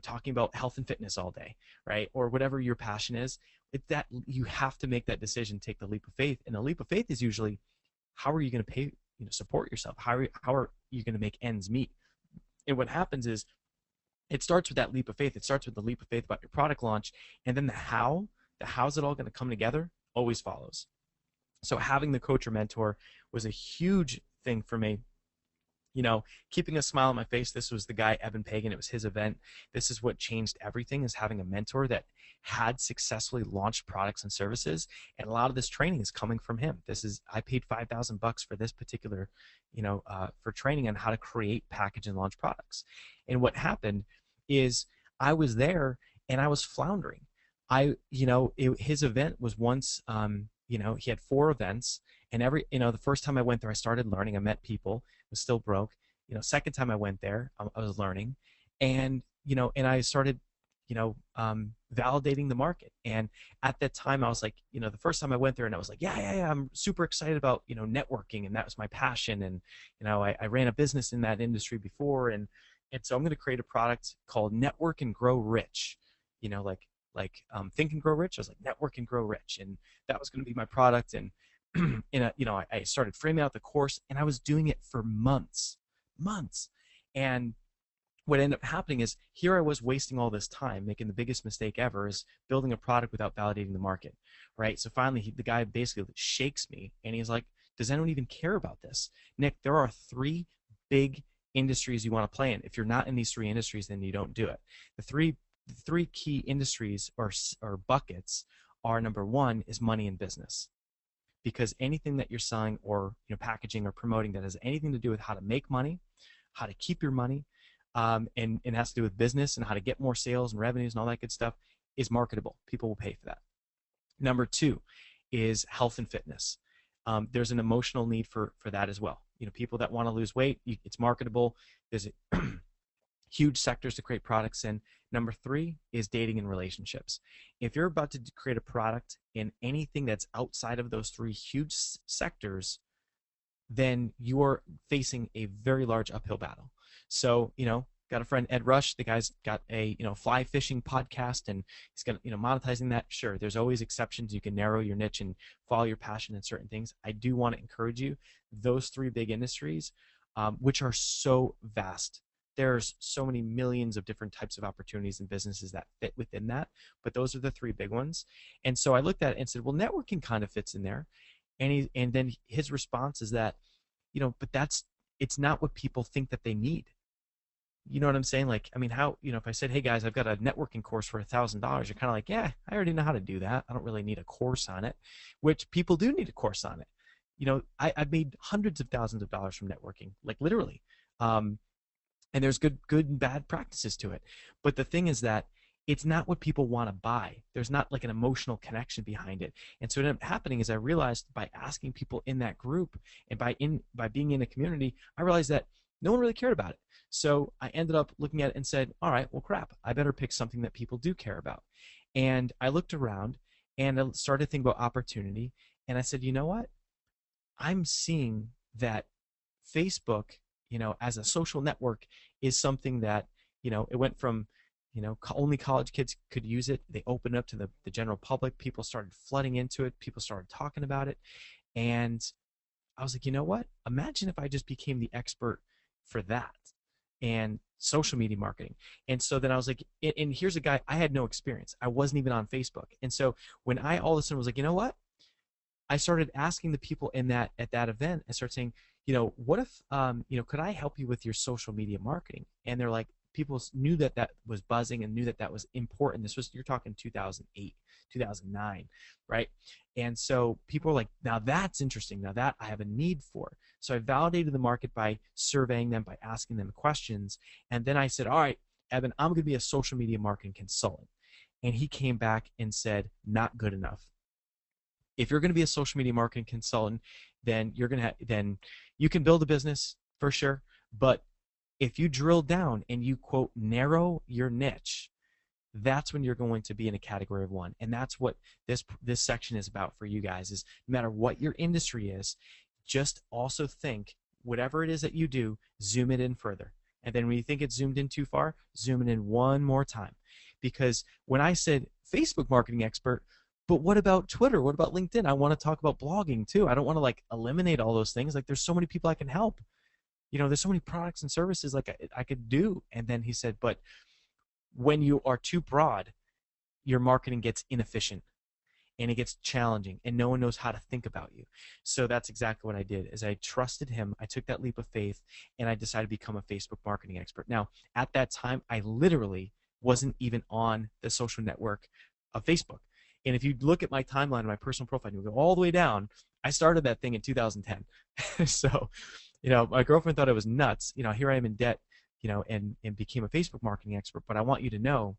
talking about health and fitness all day, right? Or whatever your passion is. It's that you have to make that decision, take the leap of faith. And the leap of faith is usually, how are you going to pay, support yourself? How are you going to make ends meet? And what happens is, it starts with that leap of faith. It starts with the leap of faith about your product launch, and then how's it all going to come together always follows. So having the coach or mentor was a huge thing for me. Keeping a smile on my face. This was the guy, Evan Pagan. It was his event. This is what changed everything, is having a mentor that had successfully launched products and services. And a lot of this training is coming from him. I paid $5,000 for this particular, for training on how to create, package, and launch products. And what happened is, I was there and I was floundering. His event was once, he had 4 events, and the first time I went there, I started learning. I met people. Was still broke. Second time I went there, I was learning, and I started, validating the market. And at that time, I was like, the first time I went there, and I was like, yeah, I'm super excited about, networking, and that was my passion. And I ran a business in that industry before, and so I'm going to create a product called Network and Grow Rich. Think and Grow Rich. I was like, Network and Grow Rich, and that was going to be my product. And I started framing out the course, and I was doing it for months. And what ended up happening is, here I was wasting all this time, making the biggest mistake ever, is building a product without validating the market, right? So finally, the guy basically shakes me, and he's like, does anyone even care about this? Nick, there are 3 big industries you want to play in. If you're not in these 3 industries, then you don't do it. The three key industries or buckets are, number 1 is money and business. Because anything that you're selling or packaging or promoting that has anything to do with how to make money, how to keep your money, and it has to do with business and how to get more sales and revenues and all that good stuff, is marketable. People will pay for that. Number 2 is health and fitness. There's an emotional need for that as well. People that want to lose weight, it's marketable. There's huge sectors to create products in. Number 3 is dating and relationships. If you're about to create a product in anything that's outside of those 3 huge sectors, then you are facing a very large uphill battle. So, got a friend, Ed Rush. The guy's got a fly fishing podcast, and he's got monetizing that. Sure, there's always exceptions. You can narrow your niche and follow your passion in certain things. I do want to encourage you, those 3 big industries, which are so vast. There's so many millions of different types of opportunities and businesses that fit within that, but those are the 3 big ones. And so I looked at it and said, well, networking kind of fits in there. And then his response is that, but it's not what people think that they need. You know what I'm saying? Like, I mean, if I said, hey guys, I've got a networking course for $1,000, you're kind of like, yeah, I already know how to do that. I don't really need a course on it, which people do need a course on it. I've made hundreds of thousands of dollars from networking, like literally. And there's good and bad practices to it. But the thing is that it's not what people want to buy. There's not like an emotional connection behind it. And so what ended up happening is, I realized by asking people in that group and by being in a community, I realized that no one really cared about it. So I ended up looking at it and said, all right, well, crap, I better pick something that people do care about. And I looked around and I started to think about opportunity. And I said, you know what? I'm seeing that Facebook, as a social network, is something that, it went from, only college kids could use it. They opened up to the general public. People started flooding into it. People started talking about it. And I was like, you know what? Imagine if I just became the expert for that and social media marketing. And so then I was like, and here's a guy, I had no experience. I wasn't even on Facebook. And so when I all of a sudden was like, you know what? I started asking the people at that event, and started saying, what if, could I help you with your social media marketing? And they're like, people knew that was buzzing and knew that was important. You're talking 2008, 2009, right? And so people were like, now that's interesting. Now that I have a need for. So I validated the market by surveying them, by asking them questions. And then I said, all right, Evan, I'm going to be a social media marketing consultant. And he came back and said, not good enough. If you're going to be a social media marketing consultant, then then you can build a business for sure. But if you drill down and you, quote, narrow your niche, that's when you're going to be in a category of 1. And that's what this section is about for you guys, is no matter what your industry is, just also think, whatever it is that you do, zoom it in further. And then when you think it's zoomed in too far, zoom it in one more time. Because when I said Facebook marketing expert, but what about Twitter? What about LinkedIn? I want to talk about blogging too. I don't want to like eliminate all those things. Like there's so many people I can help. There's so many products and services like I could do. And then he said, but when you are too broad, your marketing gets inefficient and it gets challenging and no one knows how to think about you. So that's exactly what I did is I trusted him. I took that leap of faith and I decided to become a Facebook marketing expert. Now, at that time, I literally wasn't even on the social network of Facebook. And if you look at my timeline, my personal profile, and you go all the way down, I started that thing in 2010. So, my girlfriend thought I was nuts. Here I am in debt, and became a Facebook marketing expert. But I want you to know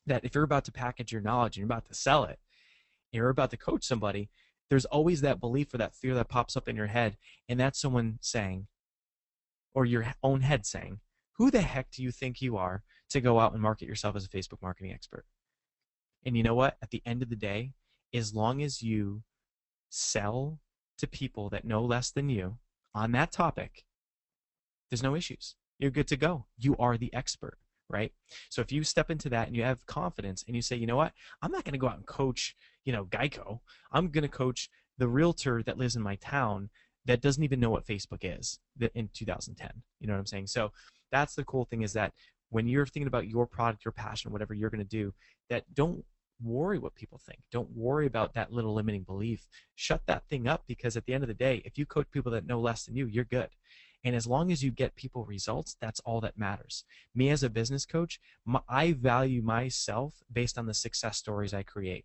that if you're about to package your knowledge and you're about to sell it, you're about to coach somebody, there's always that belief or that fear that pops up in your head, and that's someone saying, or your own head saying, who the heck do you think you are to go out and market yourself as a Facebook marketing expert? And you know what? At the end of the day, as long as you sell to people that know less than you on that topic, there's no issues. You're good to go. You are the expert, right? So if you step into that and you have confidence and you say, you know what, I'm not going to go out and coach, Geico. I'm going to coach the realtor that lives in my town that doesn't even know what Facebook is in 2010. You know what I'm saying? So that's the cool thing is that when you're thinking about your product, your passion, whatever you're going to do, that don't worry what people think. Don't worry about that little limiting belief. Shut that thing up because at the end of the day, if you coach people that know less than you, you're good. And as long as you get people results, that's all that matters. Me as a business coach, I value myself based on the success stories I create.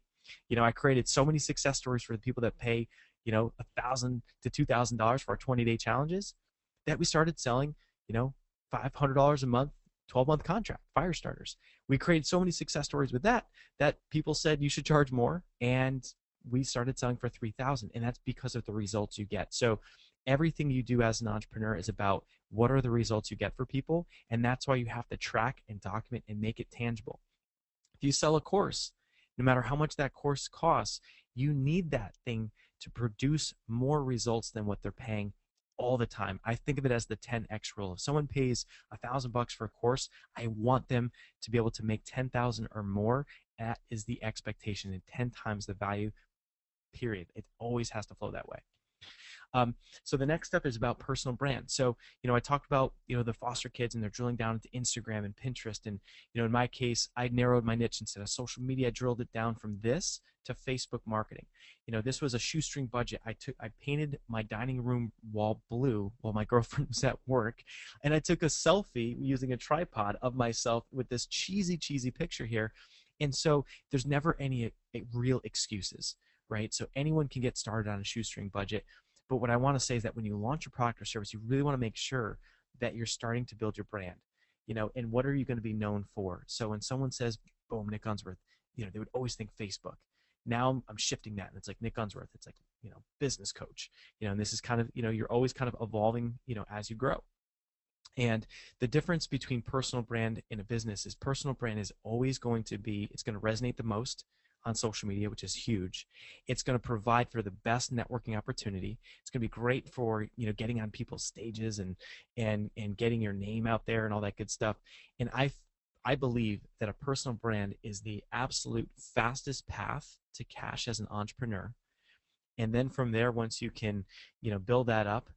I created so many success stories for the people that pay, $1,000 to $2,000 for our 20-day challenges that we started selling, $500 a month, 12-month contract, fire starters. We created so many success stories with that people said you should charge more, and we started selling for $3,000, and that's because of the results you get. So everything you do as an entrepreneur is about what are the results you get for people, and that's why you have to track and document and make it tangible. If you sell a course, no matter how much that course costs, you need that thing to produce more results than what they're paying all the time. I think of it as the 10x rule. If someone pays $1,000 for a course, I want them to be able to make 10,000 or more. That is the expectation, and 10 times the value, period. It always has to flow that way. So the next step is about personal brand. So, I talked about, the foster kids and they're drilling down into Instagram and Pinterest. And, in my case, I narrowed my niche instead of social media. I drilled it down from this to Facebook marketing. This was a shoestring budget. I painted my dining room wall blue while my girlfriend was at work. And I took a selfie using a tripod of myself with this cheesy picture here. And so there's never any real excuses, right? So anyone can get started on a shoestring budget. But what I want to say is that when you launch a product or service, you really want to make sure that you're starting to build your brand, and what are you going to be known for? So when someone says, boom, Nick Unsworth, they would always think Facebook. Now I'm shifting that, and it's like Nick Unsworth. It's like, business coach, and this is kind of, you're always kind of evolving, as you grow. And the difference between personal brand and a business is personal brand is always going to be, it's going to resonate the most on social media, which is huge. It's going to provide for the best networking opportunity. It's going to be great for, getting on people's stages and getting your name out there and all that good stuff. And I believe that a personal brand is the absolute fastest path to cash as an entrepreneur. And then from there, once you can, build that up,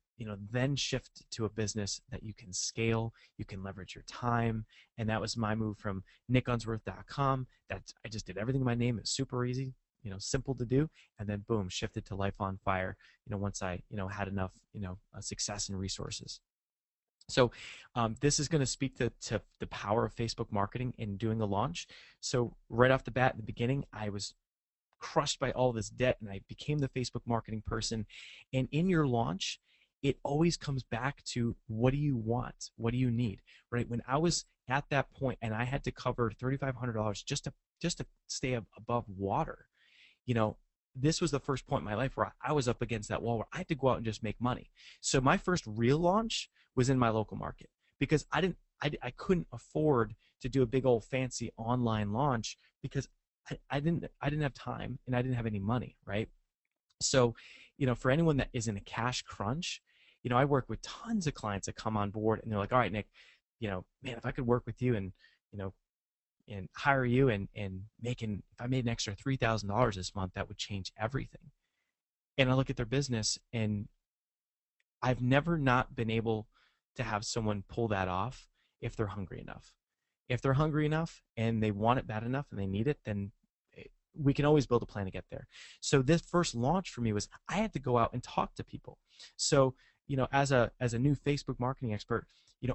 then shift to a business that you can scale, you can leverage your time. And that was my move from nickunsworth.com. I just did everything in my name. It's super easy, simple to do. And then boom, shifted to Life on Fire, once I, had enough, success and resources. So this is going to speak to the power of Facebook marketing in doing a launch. So right off the bat, in the beginning, I was crushed by all this debt and I became the Facebook marketing person. And in your launch, it always comes back to what do you want? What do you need? Right? When I was at that point and I had to cover $3,500 just to stay above water, this was the first point in my life where I was up against that wall where I had to go out and just make money. So my first real launch was in my local market because I couldn't afford to do a big old fancy online launch because I didn't have time and I didn't have any money, right? So, for anyone that is in a cash crunch, I work with tons of clients that come on board and they're like, all right, Nick, man, if I could work with you and, you know, and hire you and making, if I made an extra $3,000 this month, that would change everything. And I look at their business, and I've never not been able to have someone pull that off if they're hungry enough. If they're hungry enough and they want it bad enough and they need it, then we can always build a plan to get there. So this first launch for me was I had to go out and talk to people. So, as a new Facebook marketing expert,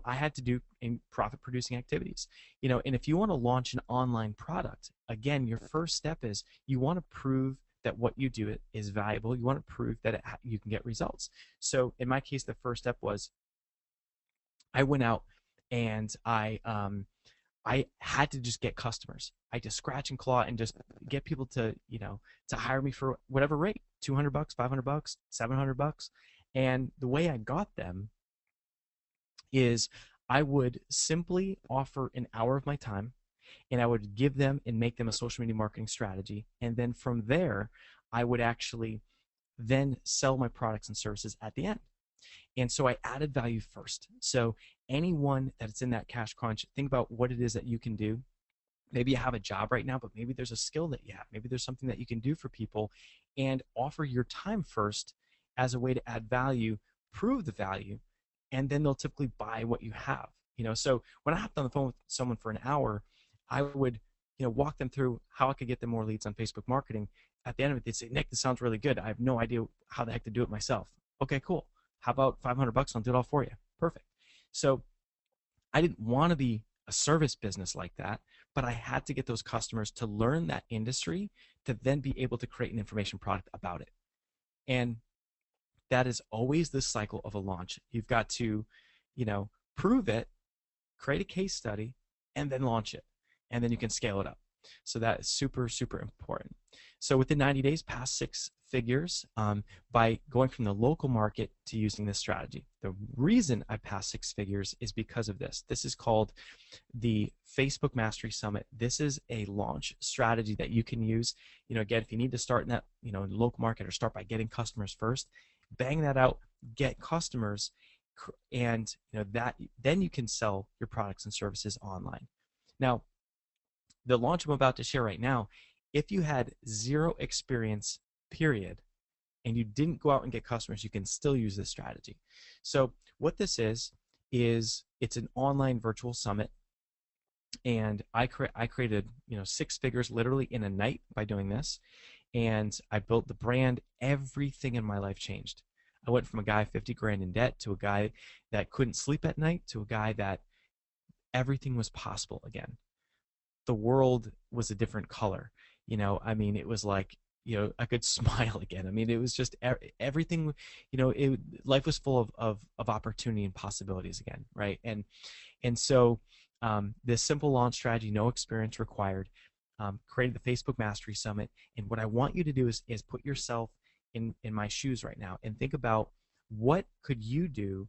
I had to do in profit producing activities. And if you want to launch an online product, again, your first step is you want to prove that what you do is valuable. You want to prove that you can get results. So in my case, the first step was I went out and I had to just get customers. I had to scratch and claw and just get people to hire me for whatever rate, $200, $500, $700. And the way I got them is I would simply offer an hour of my time, and I would give them and make them a social media marketing strategy. And then from there, I would actually then sell my products and services at the end. And so I added value first. So anyone that's in that cash crunch, think about what it is that you can do. Maybe you have a job right now, but maybe there's a skill that you have. Maybe there's something that you can do for people, and offer your time first as a way to add value, prove the value, and then they'll typically buy what you have. So when I hopped on the phone with someone for an hour, I would, walk them through how I could get them more leads on Facebook marketing. At the end of it, they'd say, Nick, this sounds really good. I have no idea how the heck to do it myself. Okay, cool. How about $500? I'll do it all for you. Perfect. So I didn't want to be a service business like that, but I had to get those customers to learn that industry to then be able to create an information product about it. And that is always the cycle of a launch. You've got to, prove it, create a case study, and then launch it. And then you can scale it up. So that is super, super important. So within 90 days, past six figures by going from the local market to using this strategy. The reason I passed six figures is because of this. This is called the Facebook Mastery Summit. This is a launch strategy that you can use. Again, if you need to start in that, local market, or start by getting customers first, bang that out, get customers, and that then you can sell your products and services online. Now, the launch I'm about to share right now, if you had zero experience, period, and you didn't go out and get customers, you can still use this strategy. So what this is it's an online virtual summit, and I created six figures literally in a night by doing this, and I built the brand. Everything in my life changed. I went from a guy 50 grand in debt to a guy that couldn't sleep at night to a guy that everything was possible again. The world was a different color. It was like, I could smile again. It was just everything, life was full of opportunity and possibilities again, right? And so this simple launch strategy, no experience required, created the Facebook Mastery Summit. And what I want you to do is put yourself in my shoes right now and think about what could you do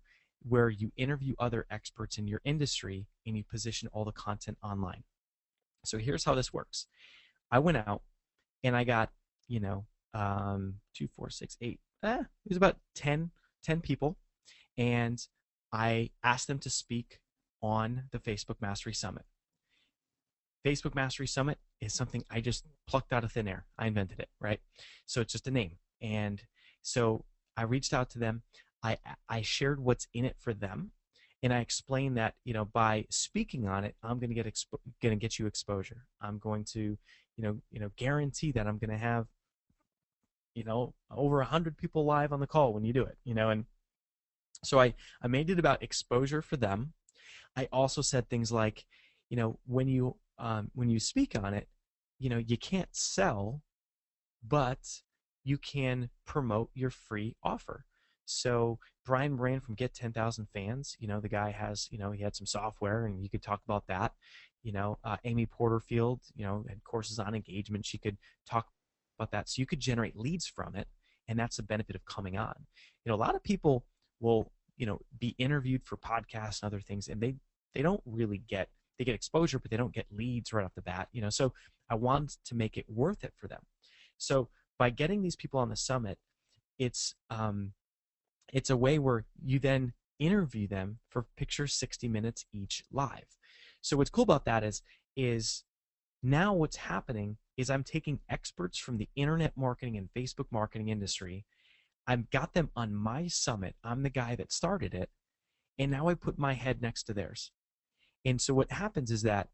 where you interview other experts in your industry and you position all the content online. So here's how this works. I went out and I got, 2, 4, 6, 8, it was about 10 people, and I asked them to speak on the Facebook Mastery Summit. Facebook Mastery Summit is something I just plucked out of thin air. I invented it, right? So it's just a name. And so I reached out to them. I shared what's in it for them. And I explained that, by speaking on it, I'm going to get you exposure. I'm going to, guarantee that I'm going to have, over 100 people live on the call when you do it, and so I made it about exposure for them. I also said things like, when you speak on it, you can't sell, but you can promote your free offer. So Brian Moran from Get 10,000 Fans, the guy has, he had some software, and you could talk about that. Amy Porterfield, had courses on engagement. She could talk about that. So you could generate leads from it, and that's the benefit of coming on. A lot of people will, be interviewed for podcasts and other things, and they don't really get, they get exposure, but they don't get leads right off the bat. So I wanted to make it worth it for them. So by getting these people on the summit, it's a way where you then interview them for picture 60 minutes each live. So what's cool about that is now what's happening is I'm taking experts from the internet marketing and Facebook marketing industry. I've got them on my summit. I'm the guy that started it. And now I put my head next to theirs. And so what happens is that,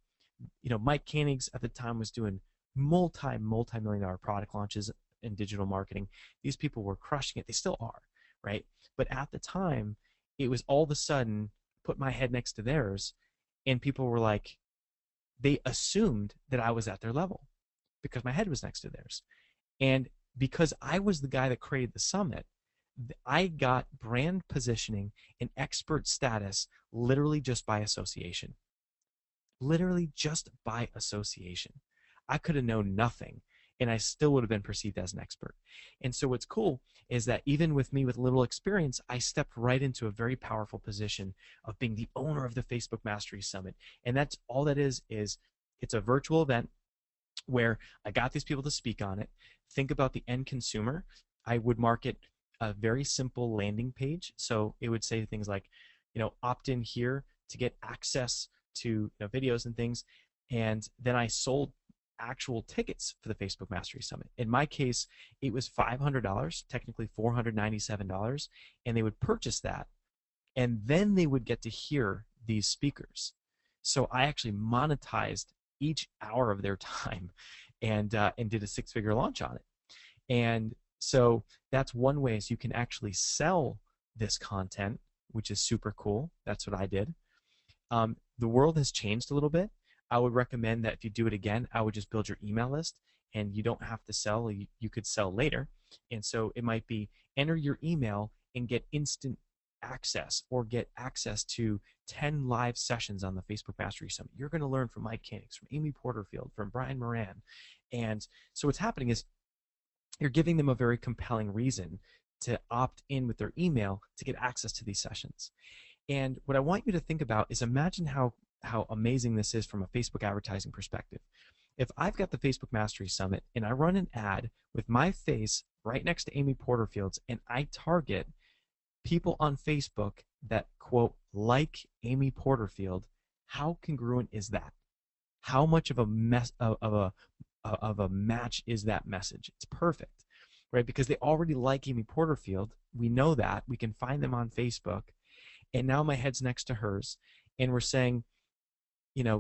Mike Koenigs at the time was doing multi-million dollar product launches in digital marketing. These people were crushing it. They still are, right? But at the time, it was all of a sudden put my head next to theirs, and people were like, they assumed that I was at their level because my head was next to theirs. And because I was the guy that created the summit, I got brand positioning and expert status literally just by association. Literally just by association. I could have known nothing and I still would have been perceived as an expert. And so what's cool is that even with me with little experience, I stepped right into a very powerful position of being the owner of the Facebook Mastery Summit. And that's all that is it's a virtual event where I got these people to speak on it. Think about the end consumer. I would market a very simple landing page. So it would say things like, opt in here to get access to videos and things. And then I sold actual tickets for the Facebook Mastery Summit. In my case, it was $500, technically $497, and they would purchase that. And then they would get to hear these speakers. So I actually monetized each hour of their time and did a six-figure launch on it. And so that's one way is you can actually sell this content, which is super cool. That's what I did. The world has changed a little bit. I would recommend that if you do it again, I would just build your email list, and you don't have to sell. You could sell later. And so it might be enter your email and get instant access or get access to 10 live sessions on the Facebook Mastery Summit. You're going to learn from Mike Koenigs, from Amy Porterfield, from Brian Moran. And so what's happening is you're giving them a very compelling reason to opt in with their email to get access to these sessions. And what I want you to think about is imagine how amazing this is from a Facebook advertising perspective. If I've got the Facebook Mastery Summit and I run an ad with my face right next to Amy Porterfield's and I target people on Facebook that, quote, like Amy Porterfield, how congruent is that? How much of a match is that message? It's perfect, right? Because they already like Amy Porterfield. We know that. We can find them on Facebook. And now my head's next to hers, and we're saying,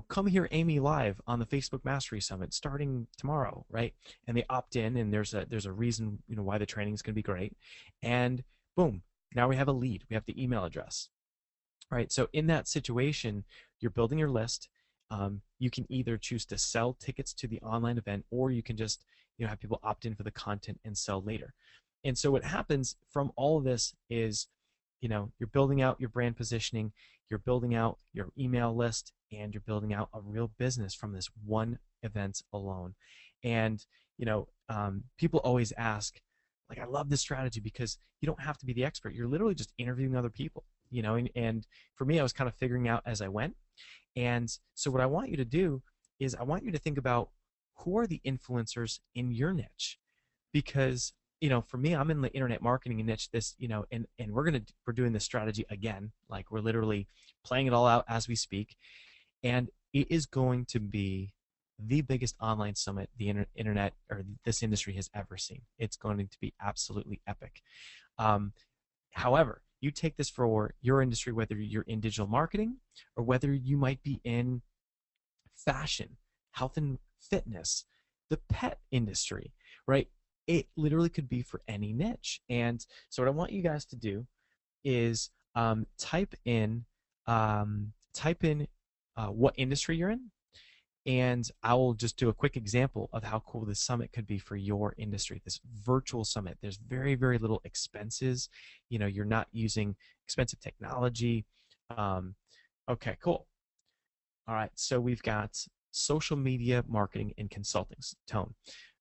come hear Amy live on the Facebook Mastery Summit starting tomorrow, right? And they opt in, and there's a reason, why the training is going to be great. And boom, now we have a lead. We have the email address, right? So in that situation, you're building your list. You can either choose to sell tickets to the online event, or you can just, have people opt in for the content and sell later. And so what happens from all of this is, you're building out your brand positioning, you're building out your email list, and you're building out a real business from this one event alone. And, people always ask, like, I love this strategy because you don't have to be the expert. You're literally just interviewing other people, and for me, I was kind of figuring out as I went. And so what I want you to do is I want you to think about who are the influencers in your niche, because for me, I'm in the internet marketing niche. This, and we're doing this strategy again. Like we're literally playing it all out as we speak, and it is going to be the biggest online summit the internet or this industry has ever seen. It's going to be absolutely epic. However, you take this for your industry, whether you're in digital marketing or whether you might be in fashion, health and fitness, the pet industry, right? It literally could be for any niche. And so what I want you guys to do is type in what industry you're in, and I will just do a quick example of how cool this summit could be for your industry, this virtual summit. There's very, very little expenses. You're not using expensive technology. Okay, cool. All right, so we've got social media marketing and consulting, Tone.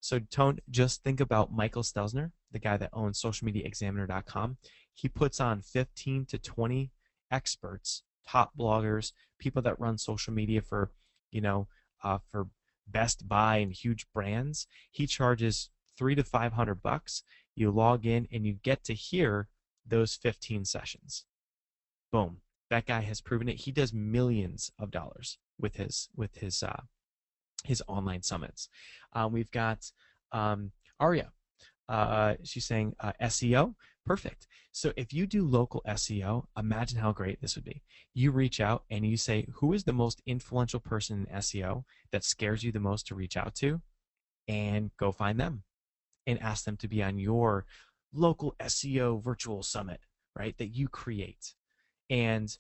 So Tone, just think about Michael Stelzner, the guy that owns socialmediaexaminer.com. He puts on 15 to 20 experts, top bloggers, people that run social media for Best Buy and huge brands. He charges $300 to $500. You log in and you get to hear those 15 sessions. Boom. That guy has proven it. He does millions of dollars with his online summits. We've got Arya. She's saying SEO. Perfect. So if you do local SEO, imagine how great this would be. You reach out and you say, who is the most influential person in SEO that scares you the most to reach out to? And go find them and ask them to be on your local SEO virtual summit, right? That you create. And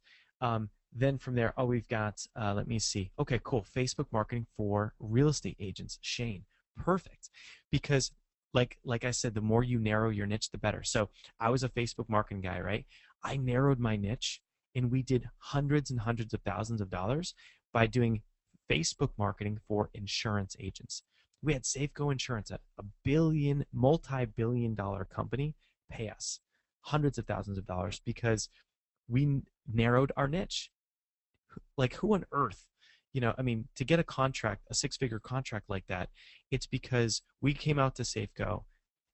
then from there, oh, we've got, let me see. Okay, cool. Facebook marketing for real estate agents. Shane, perfect. Because like I said, the more you narrow your niche, the better. So I was a Facebook marketing guy, right? I narrowed my niche and we did hundreds and hundreds of thousands of dollars by doing Facebook marketing for insurance agents. We had Safeco Insurance, a multi-billion dollar company, pay us hundreds of thousands of dollars because we narrowed our niche. Like, who on earth, I mean, to get a contract, a six-figure contract like that, it's because we came out to Safeco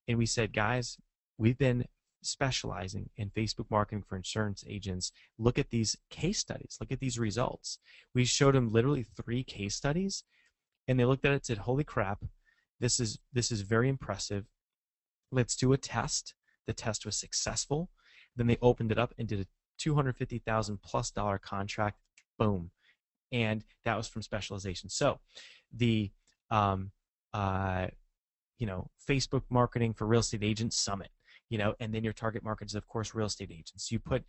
and we said, guys, we've been specializing in Facebook marketing for insurance agents. Look at these case studies. Look at these results. We showed them literally 3 case studies, and they looked at it and said, holy crap, this is very impressive. Let's do a test. The test was successful. Then they opened it up and did a $250,000+ contract. Boom. And that was from specialization. So the Facebook marketing for real estate agents summit, and then your target market is of course real estate agents. You put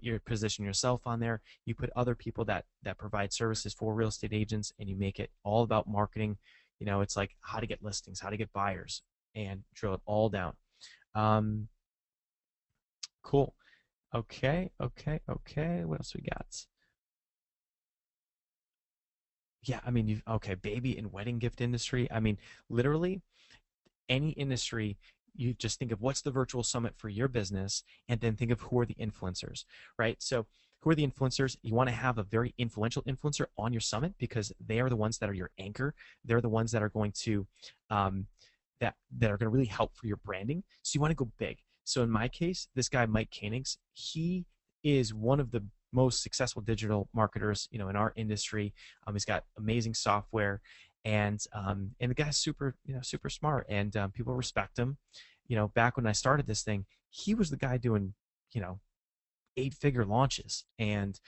your position yourself on there, you put other people that provide services for real estate agents, and you make it all about marketing. It's like how to get listings, how to get buyers, and drill it all down. Cool. Okay. What else we got? Yeah, I mean, okay, baby and wedding gift industry. I mean, literally any industry, you just think of what's the virtual summit for your business, and then think of who are the influencers, right? So who are the influencers? You want to have a very influential influencer on your summit because they are the ones that are your anchor. They're the ones that are going to that are going to really help for your branding. So you want to go big. So in my case, this guy Mike Koenigs, he is one of the most successful digital marketers, in our industry. He's got amazing software, and the guy's super, super smart, and people respect him. Back when I started this thing, he was the guy doing, 8-figure launches, and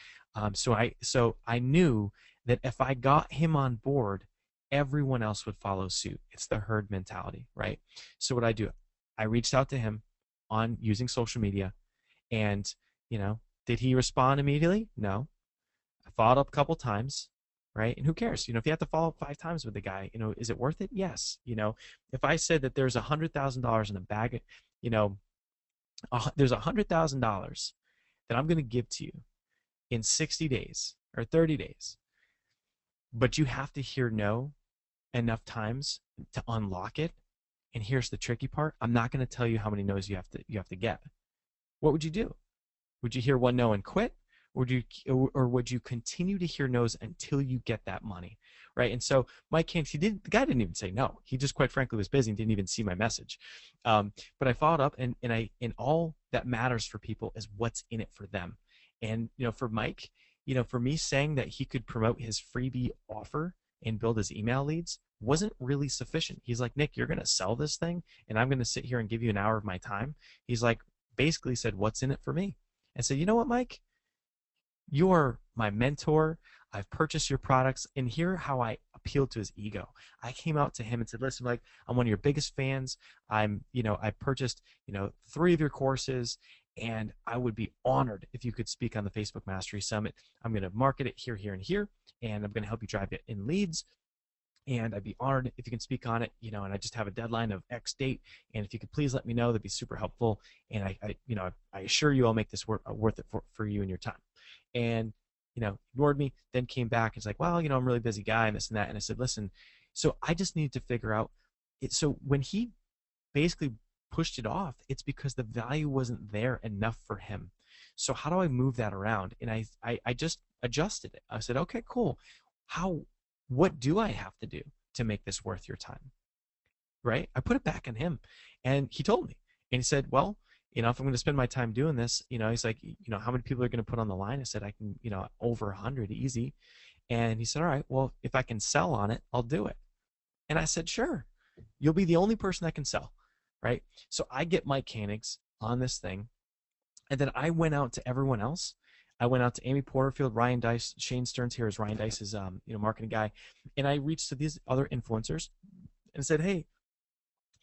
so I knew that if I got him on board, everyone else would follow suit. It's the herd mentality, right? So what I do, I reached out to him on using social media, and did he respond immediately? No. I followed up a couple times, right? And who cares? If you have to follow up 5 times with the guy, is it worth it? Yes. If I said that there's $100,000 in a bag, there's $100,000 that I'm going to give to you in 60 days or 30 days, but you have to hear no enough times to unlock it. And here's the tricky part: I'm not going to tell you how many no's you have to get. What would you do? Would you hear 1 no and quit? Or would you continue to hear no's until you get that money, right? And so Mike Koenigs, the guy didn't even say no. He just quite frankly was busy and didn't even see my message. But I followed up, and all that matters for people is what's in it for them. And for Mike, for me saying that he could promote his freebie offer and build his email leads wasn't really sufficient. He's like, Nick, you're going to sell this thing, and I'm going to sit here and give you an hour of my time. He's like, basically said, what's in it for me? And said, you know what, Mike? You're my mentor. I've purchased your products, and here how I appealed to his ego. I came out to him and said, listen, Mike, I'm one of your biggest fans. I purchased, 3 of your courses, and I would be honored if you could speak on the Facebook Mastery Summit. I'm going to market it here, here, and here, and I'm going to help you drive it in leads. And I'd be honored if you can speak on it, and I just have a deadline of X date, and if you could please let me know, that'd be super helpful. And I assure you I'll make this worth it for you and your time. And ignored me, then came back and was like, well, I'm a really busy guy and this and that. And I said, listen, so I just needed to figure out it. So when he basically pushed it off, it's because the value wasn't there enough for him. So how do I move that around? And I just adjusted it. I said, okay, cool. What do I have to do to make this worth your time? Right? I put it back on him, and he told me, and he said, well, if I'm going to spend my time doing this, he's like, how many people are going to put on the line? I said, I can, over 100 easy. And he said, all right, well, if I can sell on it, I'll do it. And I said, sure, you'll be the only person that can sell, right? So I get Mike Koenigs on this thing. And then I went out to everyone else. I went out to Amy Porterfield, Ryan Dice, Shane Stearns here is Ryan Dice's, marketing guy. And I reached to these other influencers and said, hey,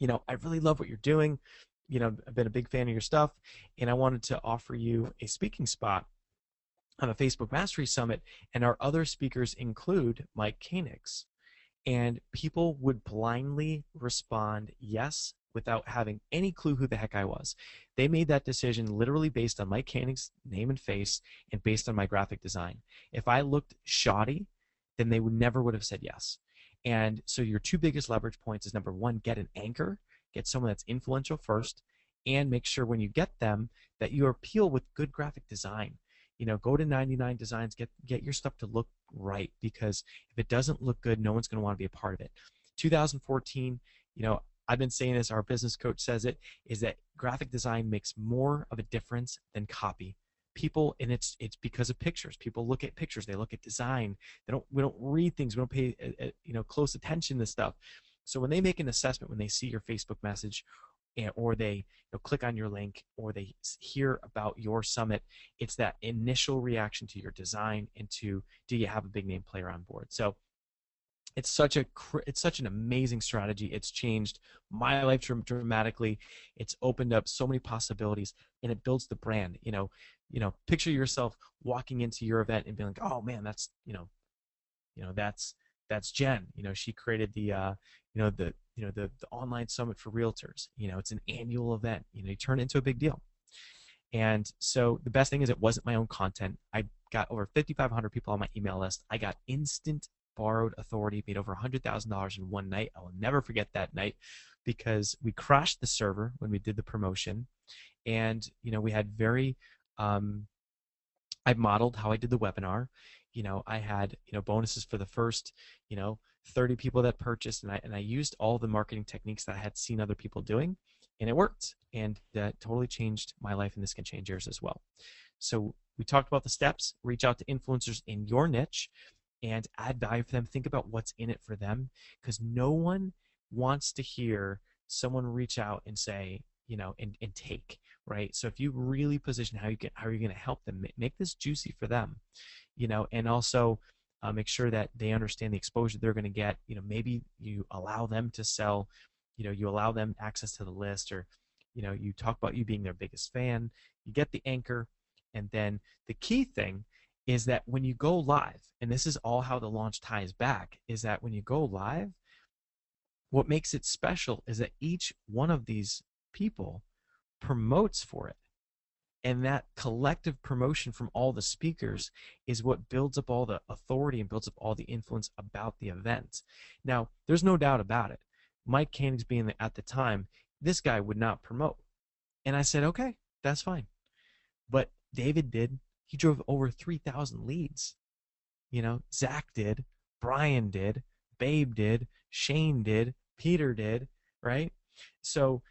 I really love what you're doing. I've been a big fan of your stuff, and I wanted to offer you a speaking spot on a Facebook Mastery Summit. And our other speakers include Mike Koenigs. And people would blindly respond yes without having any clue who the heck I was. They made that decision literally based on Mike Koenig's name and face and based on my graphic design. If I looked shoddy, then they would have said yes. And so your two biggest leverage points is number one, get an anchor, get someone that's influential first, and make sure when you get them that you appeal with good graphic design. Go to 99 Designs, get your stuff to look right, because if it doesn't look good, no one's going to want to be a part of it. 2014, I've been saying this, our business coach says it, is that graphic design makes more of a difference than copy. People, and it's because of pictures. People look at pictures, they look at design. We don't read things, we don't pay close attention to stuff. So when they make an assessment, when they see your Facebook message, or they click on your link, or they hear about your summit, it's that initial reaction to your design and to, do you have a big name player on board? So it's such an amazing strategy. It's changed my life dramatically. It's opened up so many possibilities, and it builds the brand. Picture yourself walking into your event and being like, oh man, that's that's Jen. She created the online summit for realtors. It's an annual event. You turn it into a big deal. And so the best thing is, it wasn't my own content. I got over 5,500 people on my email list. I got instant borrowed authority, made over $100,000 in one night. I will never forget that night, because we crashed the server when we did the promotion. And we had I modeled how I did the webinar. I had bonuses for the first 30 people that purchased, and I used all the marketing techniques that I had seen other people doing, and it worked, and that totally changed my life, and this can change yours as well. So we talked about the steps. Reach out to influencers in your niche and add value for them. Think about what's in it for them, because no one wants to hear someone reach out and say, and take, right? So if you really position how are you going to help them, make this juicy for them, and also make sure that they understand the exposure they're going to get. Maybe you allow them to sell, you allow them access to the list, or you talk about you being their biggest fan. You get the anchor, and then the key thing is that when you go live, and this is all how the launch ties back, is that when you go live, what makes it special is that each one of these people promotes for it. And that collective promotion from all the speakers is what builds up all the authority and builds up all the influence about the event. Now, there's no doubt about it. Mike Koenigs being at the time, this guy would not promote. And I said, okay, that's fine. But David did. He drove over 3,000 leads. Zach did, Brian did, Babe did, Shane did, Peter did, right? So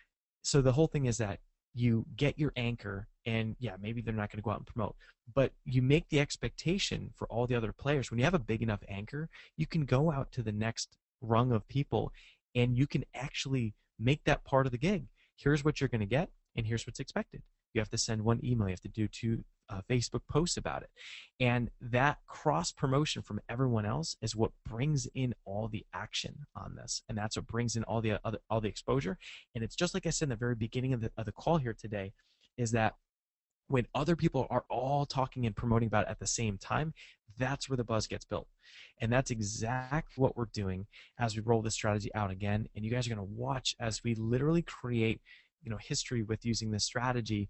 the whole thing is that you get your anchor, and yeah, maybe they're not going to go out and promote, but you make the expectation for all the other players. When you have a big enough anchor, you can go out to the next rung of people, and you can actually make that part of the gig. Here's what you're going to get, and here's what's expected. You have to send one email. You have to do 2 Facebook posts about it. And that cross promotion from everyone else is what brings in all the action on this. And that's what brings in all the exposure. And it's just like I said in the very beginning of the call here today, is that when other people are all talking and promoting about it at the same time, that's where the buzz gets built. And that's exactly what we're doing as we roll this strategy out again. And you guys are going to watch as we literally create history with using this strategy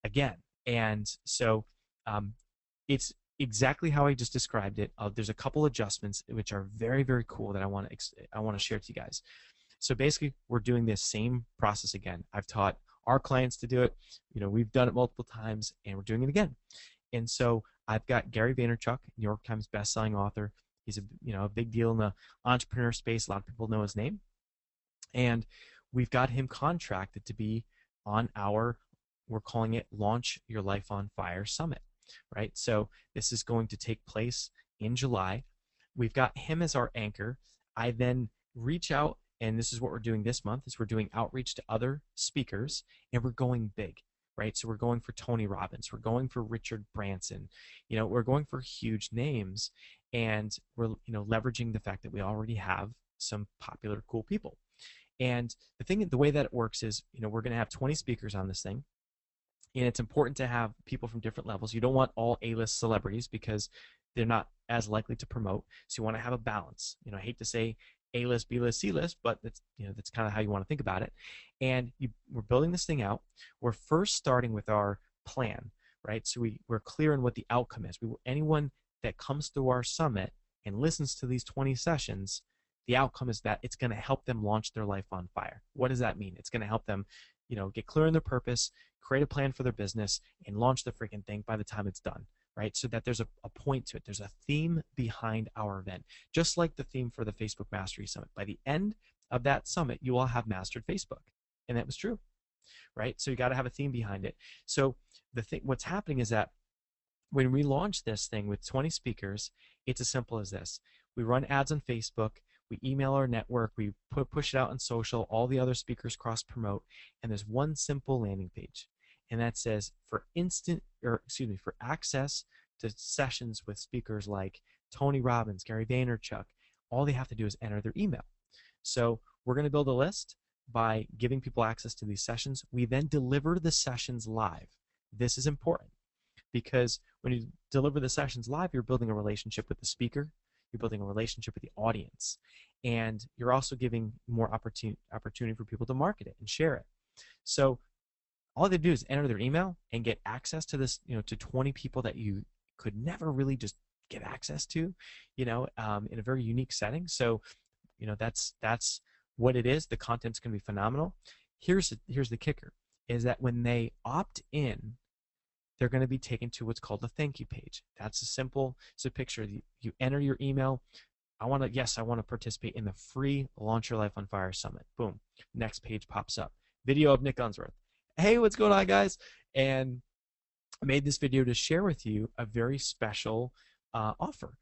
again. And so it's exactly how I just described it. There's a couple adjustments which are very, very cool that I want to share to you guys. So basically, we're doing this same process again. I've taught our clients to do it. We've done it multiple times, and we're doing it again. And so I've got Gary Vaynerchuk, New York Times bestselling author. He's a big deal in the entrepreneur space. A lot of people know his name. And we've got him contracted to be on our, we're calling it Launch Your Life on Fire Summit, right? So this is going to take place in July. We've got him as our anchor. I then reach out, and this is what we're doing this month, is we're doing outreach to other speakers, and we're going big, right? So we're going for Tony Robbins, we're going for Richard Branson, we're going for huge names, and we're leveraging the fact that we already have some popular, cool people. And the way that it works is, we're going to have 20 speakers on this thing, and it's important to have people from different levels. You don't want all A-list celebrities because they're not as likely to promote. So you want to have a balance. I hate to say A-list, B-list, C-list, but that's kind of how you want to think about it. And we're building this thing out. We're first starting with our plan, right? So we're clear on what the outcome is. Anyone that comes through our summit and listens to these 20 sessions, the outcome is that it's going to help them launch their life on fire. What does that mean? It's going to help them, get clear on their purpose, create a plan for their business, and launch the freaking thing by the time it's done, right? So that there's a point to it. There's a theme behind our event, just like the theme for the Facebook Mastery Summit. By the end of that summit, you all have mastered Facebook, and that was true, right? So you got to have a theme behind it. So what's happening is that when we launch this thing with 20 speakers, it's as simple as this. We run ads on Facebook, we email our network, we push it out on social, all the other speakers cross-promote, and there's one simple landing page. And that says for access to sessions with speakers like Tony Robbins, Gary Vaynerchuk, all they have to do is enter their email. So we're going to build a list by giving people access to these sessions. We then deliver the sessions live. This is important because when you deliver the sessions live, you're building a relationship with the speaker, you're building a relationship with the audience, and you're also giving more opportunity for people to market it and share it. So all they do is enter their email and get access to this, to 20 people that you could never really just get access to, in a very unique setting. So, that's what it is. The content's going to be phenomenal. Here's the kicker, is that when they opt in, they're going to be taken to what's called a thank you page. That's so picture, you enter your email. I want to participate in the free Launch Your Life on Fire Summit. Boom. Next page pops up. Video of Nick Unsworth. Hey, what's going on, guys? And I made this video to share with you a very special offer.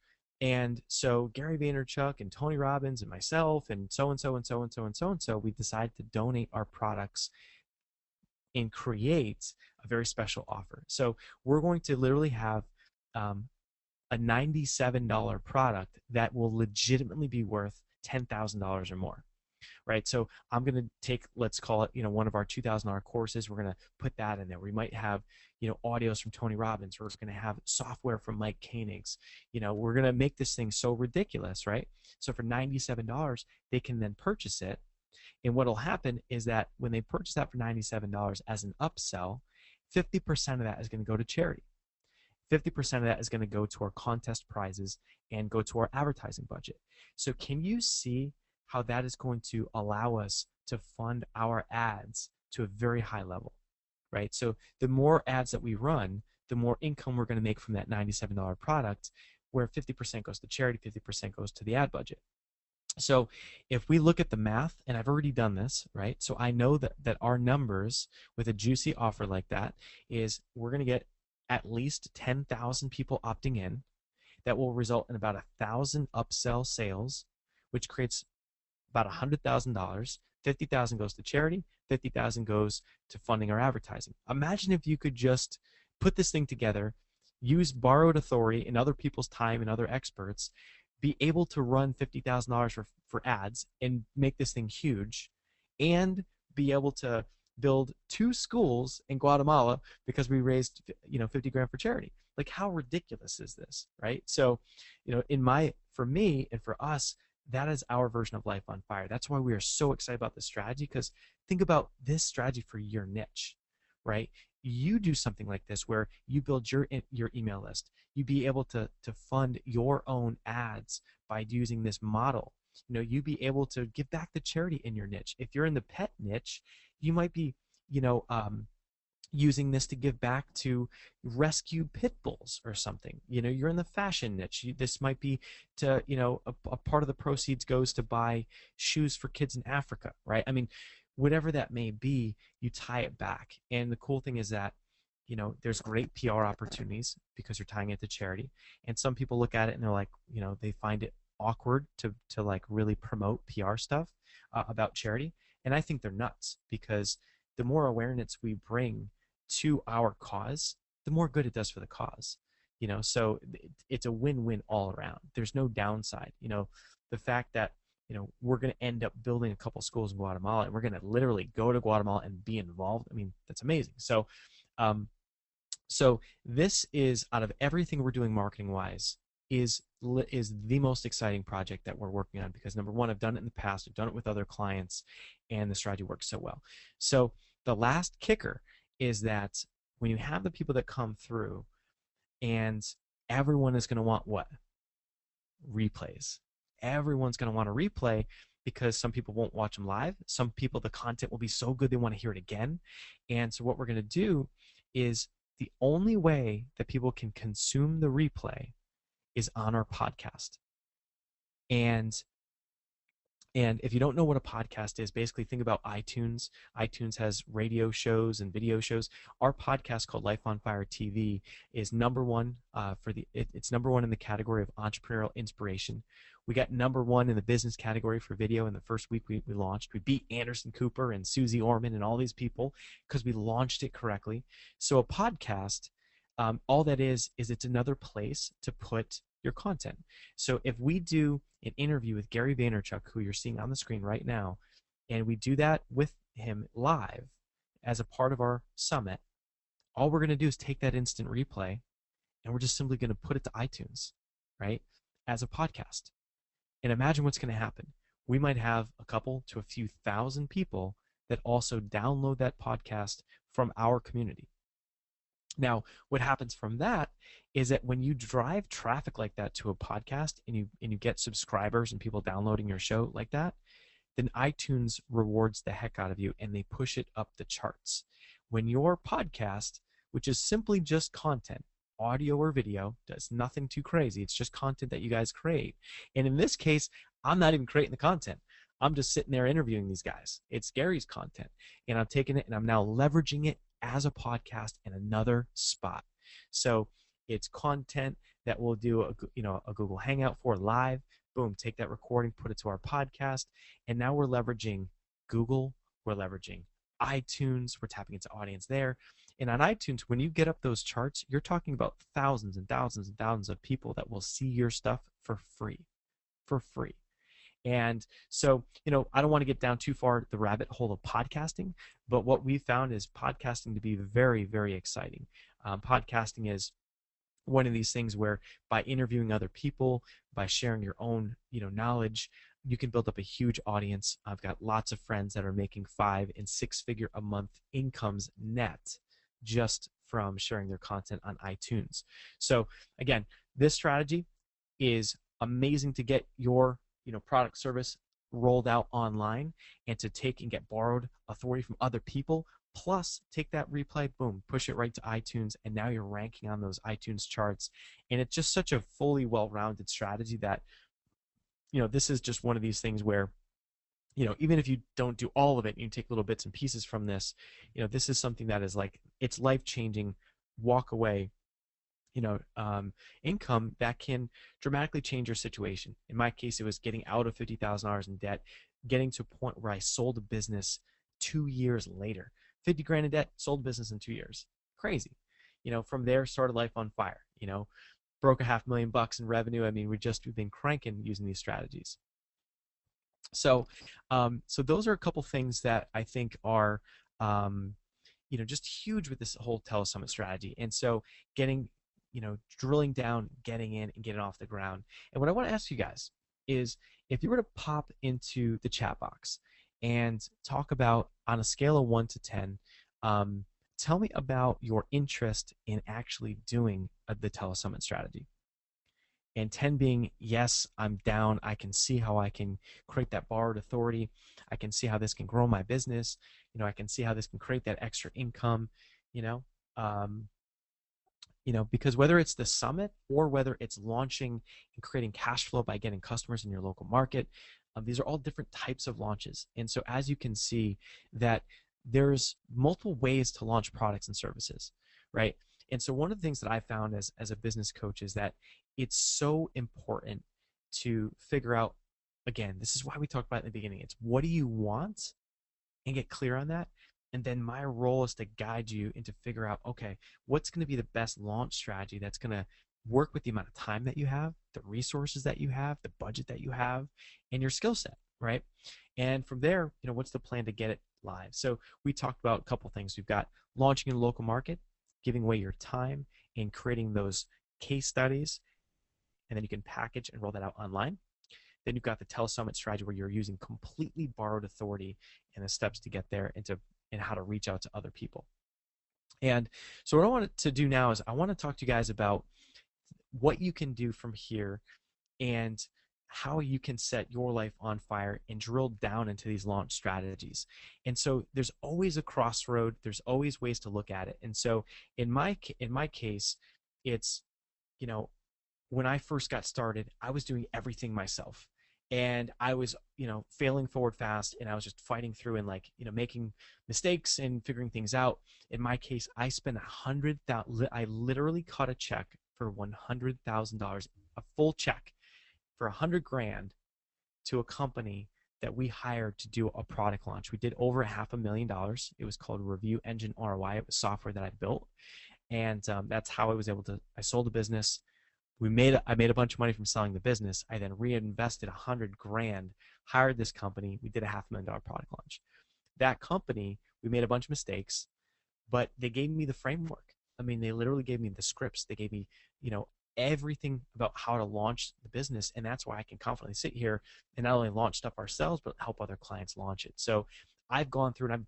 And so Gary Vaynerchuk and Tony Robbins and myself and so-and-so and so-and-so and so-and-so, we decided to donate our products and create a very special offer. So we're going to literally have a $97 product that will legitimately be worth $10,000 or more, right? So I'm going to take, let's call it, one of our $2,000 courses. We're going to put that in there. We might have, audios from Tony Robbins. We're going to have software from Mike Koenig's. We're going to make this thing so ridiculous, right? So for $97, they can then purchase it. And what will happen is that when they purchase that for $97 as an upsell, 50% of that is going to go to charity. 50% of that is going to go to our contest prizes and go to our advertising budget. So can you see how that is going to allow us to fund our ads to a very high level, right? So the more ads that we run, the more income we're going to make from that $97 product, where 50% goes to charity, 50% goes to the ad budget. So if we look at the math, and I've already done this, right? So I know that our numbers with a juicy offer like that is we're going to get at least 10,000 people opting in. That will result in about 1,000 upsell sales, which creates about $100,000. 50,000 goes to charity, 50,000 goes to funding our advertising. Imagine if you could just put this thing together, use borrowed authority and other people's time and other experts, be able to run $50,000 for ads and make this thing huge, and be able to build 2 schools in Guatemala because we raised 50 grand for charity. Like, how ridiculous is this, right? So, for me and for us, that is our version of Life on Fire. That's why we are so excited about this strategy, because think about this strategy for your niche, right? You do something like this where you build your email list. You be able to fund your own ads by using this model. You be able to give back to charity in your niche. If you're in the pet niche, you might be, using this to give back to rescue pit bulls or something. You're in the fashion niche. This might be to, a part of the proceeds goes to buy shoes for kids in Africa, right? I mean, whatever that may be, you tie it back. And the cool thing is that, there's great PR opportunities because you're tying it to charity. And some people look at it and they're like, they find it awkward to like really promote PR stuff about charity. And I think they're nuts, because the more awareness we bring to our cause, the more good it does for the cause. So it's a win-win all around. There's no downside. The fact that we're going to end up building a couple schools in Guatemala, and we're going to literally go to Guatemala and be involved. I mean, that's amazing. Um, so this is, out of everything we're doing marketing wise, is the most exciting project that we're working on, because number one, I've done it in the past, I've done it with other clients, and the strategy works so well. So the last kicker is that when you have the people that come through, and everyone is going to want what? Replays. Everyone's going to want a replay, because some people won't watch them live. Some people, the content will be so good they want to hear it again. And so what we're going to do is, the only way that people can consume the replay is on our podcast. And if you don't know what a podcast is, basically think about iTunes. iTunes has radio shows and video shows. Our podcast, called Life on Fire TV, is number one it's number one in the category of entrepreneurial inspiration. We got number one in the business category for video in the first week we launched. We beat Anderson Cooper and Susie Orman and all these people because we launched it correctly. So a podcast, all that is it's another place to put your content. So if we do an interview with Gary Vaynerchuk, who you're seeing on the screen right now, and we do that with him live as a part of our summit, all we're going to do is take that instant replay, and we're just simply going to put it to iTunes, right, as a podcast. And imagine what's going to happen. We might have a couple to a few thousand people that also download that podcast from our community. Now, what happens from that is that when you drive traffic like that to a podcast, and you get subscribers and people downloading your show like that, then iTunes rewards the heck out of you, and they push it up the charts. When your podcast, which is simply just content, audio or video, does nothing too crazy, it's just content that you guys create. And in this case, I'm not even creating the content. I'm just sitting there interviewing these guys. It's Gary's content, and I'm taking it and I'm now leveraging it as a podcast in another spot. So it's content that we'll do a Google Hangout for live. Boom, take that recording, put it to our podcast, and now we're leveraging Google, we're leveraging iTunes, we're tapping into audience there. And on iTunes, when you get up those charts, you're talking about thousands and thousands and thousands of people that will see your stuff for free. And so, I don't want to get down too far the rabbit hole of podcasting, but what we found is podcasting to be very, very exciting. Podcasting is one of these things where, by interviewing other people, by sharing your own, knowledge, you can build up a huge audience. I've got lots of friends that are making 5- and 6-figure a month incomes net just from sharing their content on iTunes. So again, this strategy is amazing to get your product, service rolled out online, and to take and get borrowed authority from other people, plus take that replay, boom, push it right to iTunes, and now you're ranking on those iTunes charts. And it's just such a fully well-rounded strategy that, this is just one of these things where, even if you don't do all of it and you take little bits and pieces from this, this is something that is like, it's life-changing, walk away income that can dramatically change your situation. In my case, it was getting out of $50,000 in debt, getting to a point where I sold a business 2 years later. 50 grand in debt, sold a business in 2 years. Crazy. From there, started Life on Fire. Broke $500,000 in revenue. I mean, we've been cranking using these strategies. So, so those are a couple things that I think are, just huge with this whole telesummit strategy. And so drilling down, getting in, and getting off the ground. And what I want to ask you guys is, if you were to pop into the chat box and talk about, on a scale of 1 to 10, tell me about your interest in actually doing the telesummit strategy. And 10 being, yes, I'm down. I can see how I can create that borrowed authority. I can see how this can grow my business. I can see how this can create that extra income, because whether it's the summit or whether it's launching and creating cash flow by getting customers in your local market, These are all different types of launches. And so as you can see that there's multiple ways to launch products and services, right? And so one of the things that I found as a business coach is that it's so important to figure out, again, this is why we talked about in the beginning. It's what do you want and get clear on that. And then my role is to guide you and to figure out, okay, what's going to be the best launch strategy that's going to work with the amount of time that you have, the resources that you have, the budget that you have, and your skill set, right? And from there, what's the plan to get it live? So we talked about a couple things. We've got launching in a local market, giving away your time, and creating those case studies, and then you can package and roll that out online. Then you've got the telesummit strategy where you're using completely borrowed authority and the steps to get there and how to reach out to other people. And so what I wanted to do now is I want to talk to you guys about what you can do from here and how you can set your life on fire and drill down into these launch strategies. And so there's always a crossroad. There's always ways to look at it. And so in my case, it's, when I first got started, I was doing everything myself. And I was, failing forward fast, and I was just fighting through and making mistakes and figuring things out. In my case, I spent I literally cut a check for $100,000, a full check for $100,000 to a company that we hired to do a product launch. We did over $500,000. It was called Review Engine ROI. It was software that I built, and that's how I was able to. I sold the business. I made a bunch of money from selling the business. I then reinvested $100,000, hired this company. We did a $500,000 product launch. That company, we made a bunch of mistakes, but they gave me the framework. I mean, they literally gave me the scripts. They gave me, everything about how to launch the business, and that's why I can confidently sit here and not only launch stuff ourselves, but help other clients launch it. So I've gone through and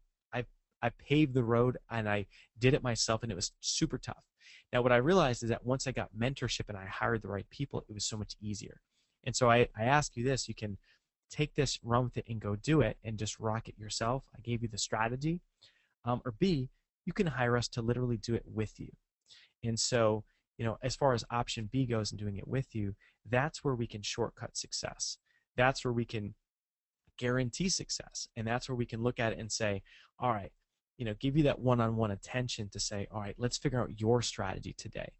I paved the road, and I did it myself, and it was super tough. Now, what I realized is that once I got mentorship and I hired the right people, it was so much easier. And so I ask you this: you can take this, run with it, and go do it, and just rock it yourself. I gave you the strategy. Or B, you can hire us to literally do it with you. And so, as far as option B goes and doing it with you, that's where we can shortcut success. That's where we can guarantee success. And that's where we can look at it and say, all right, give you that one-on-one attention to say, all right, let's figure out your strategy today.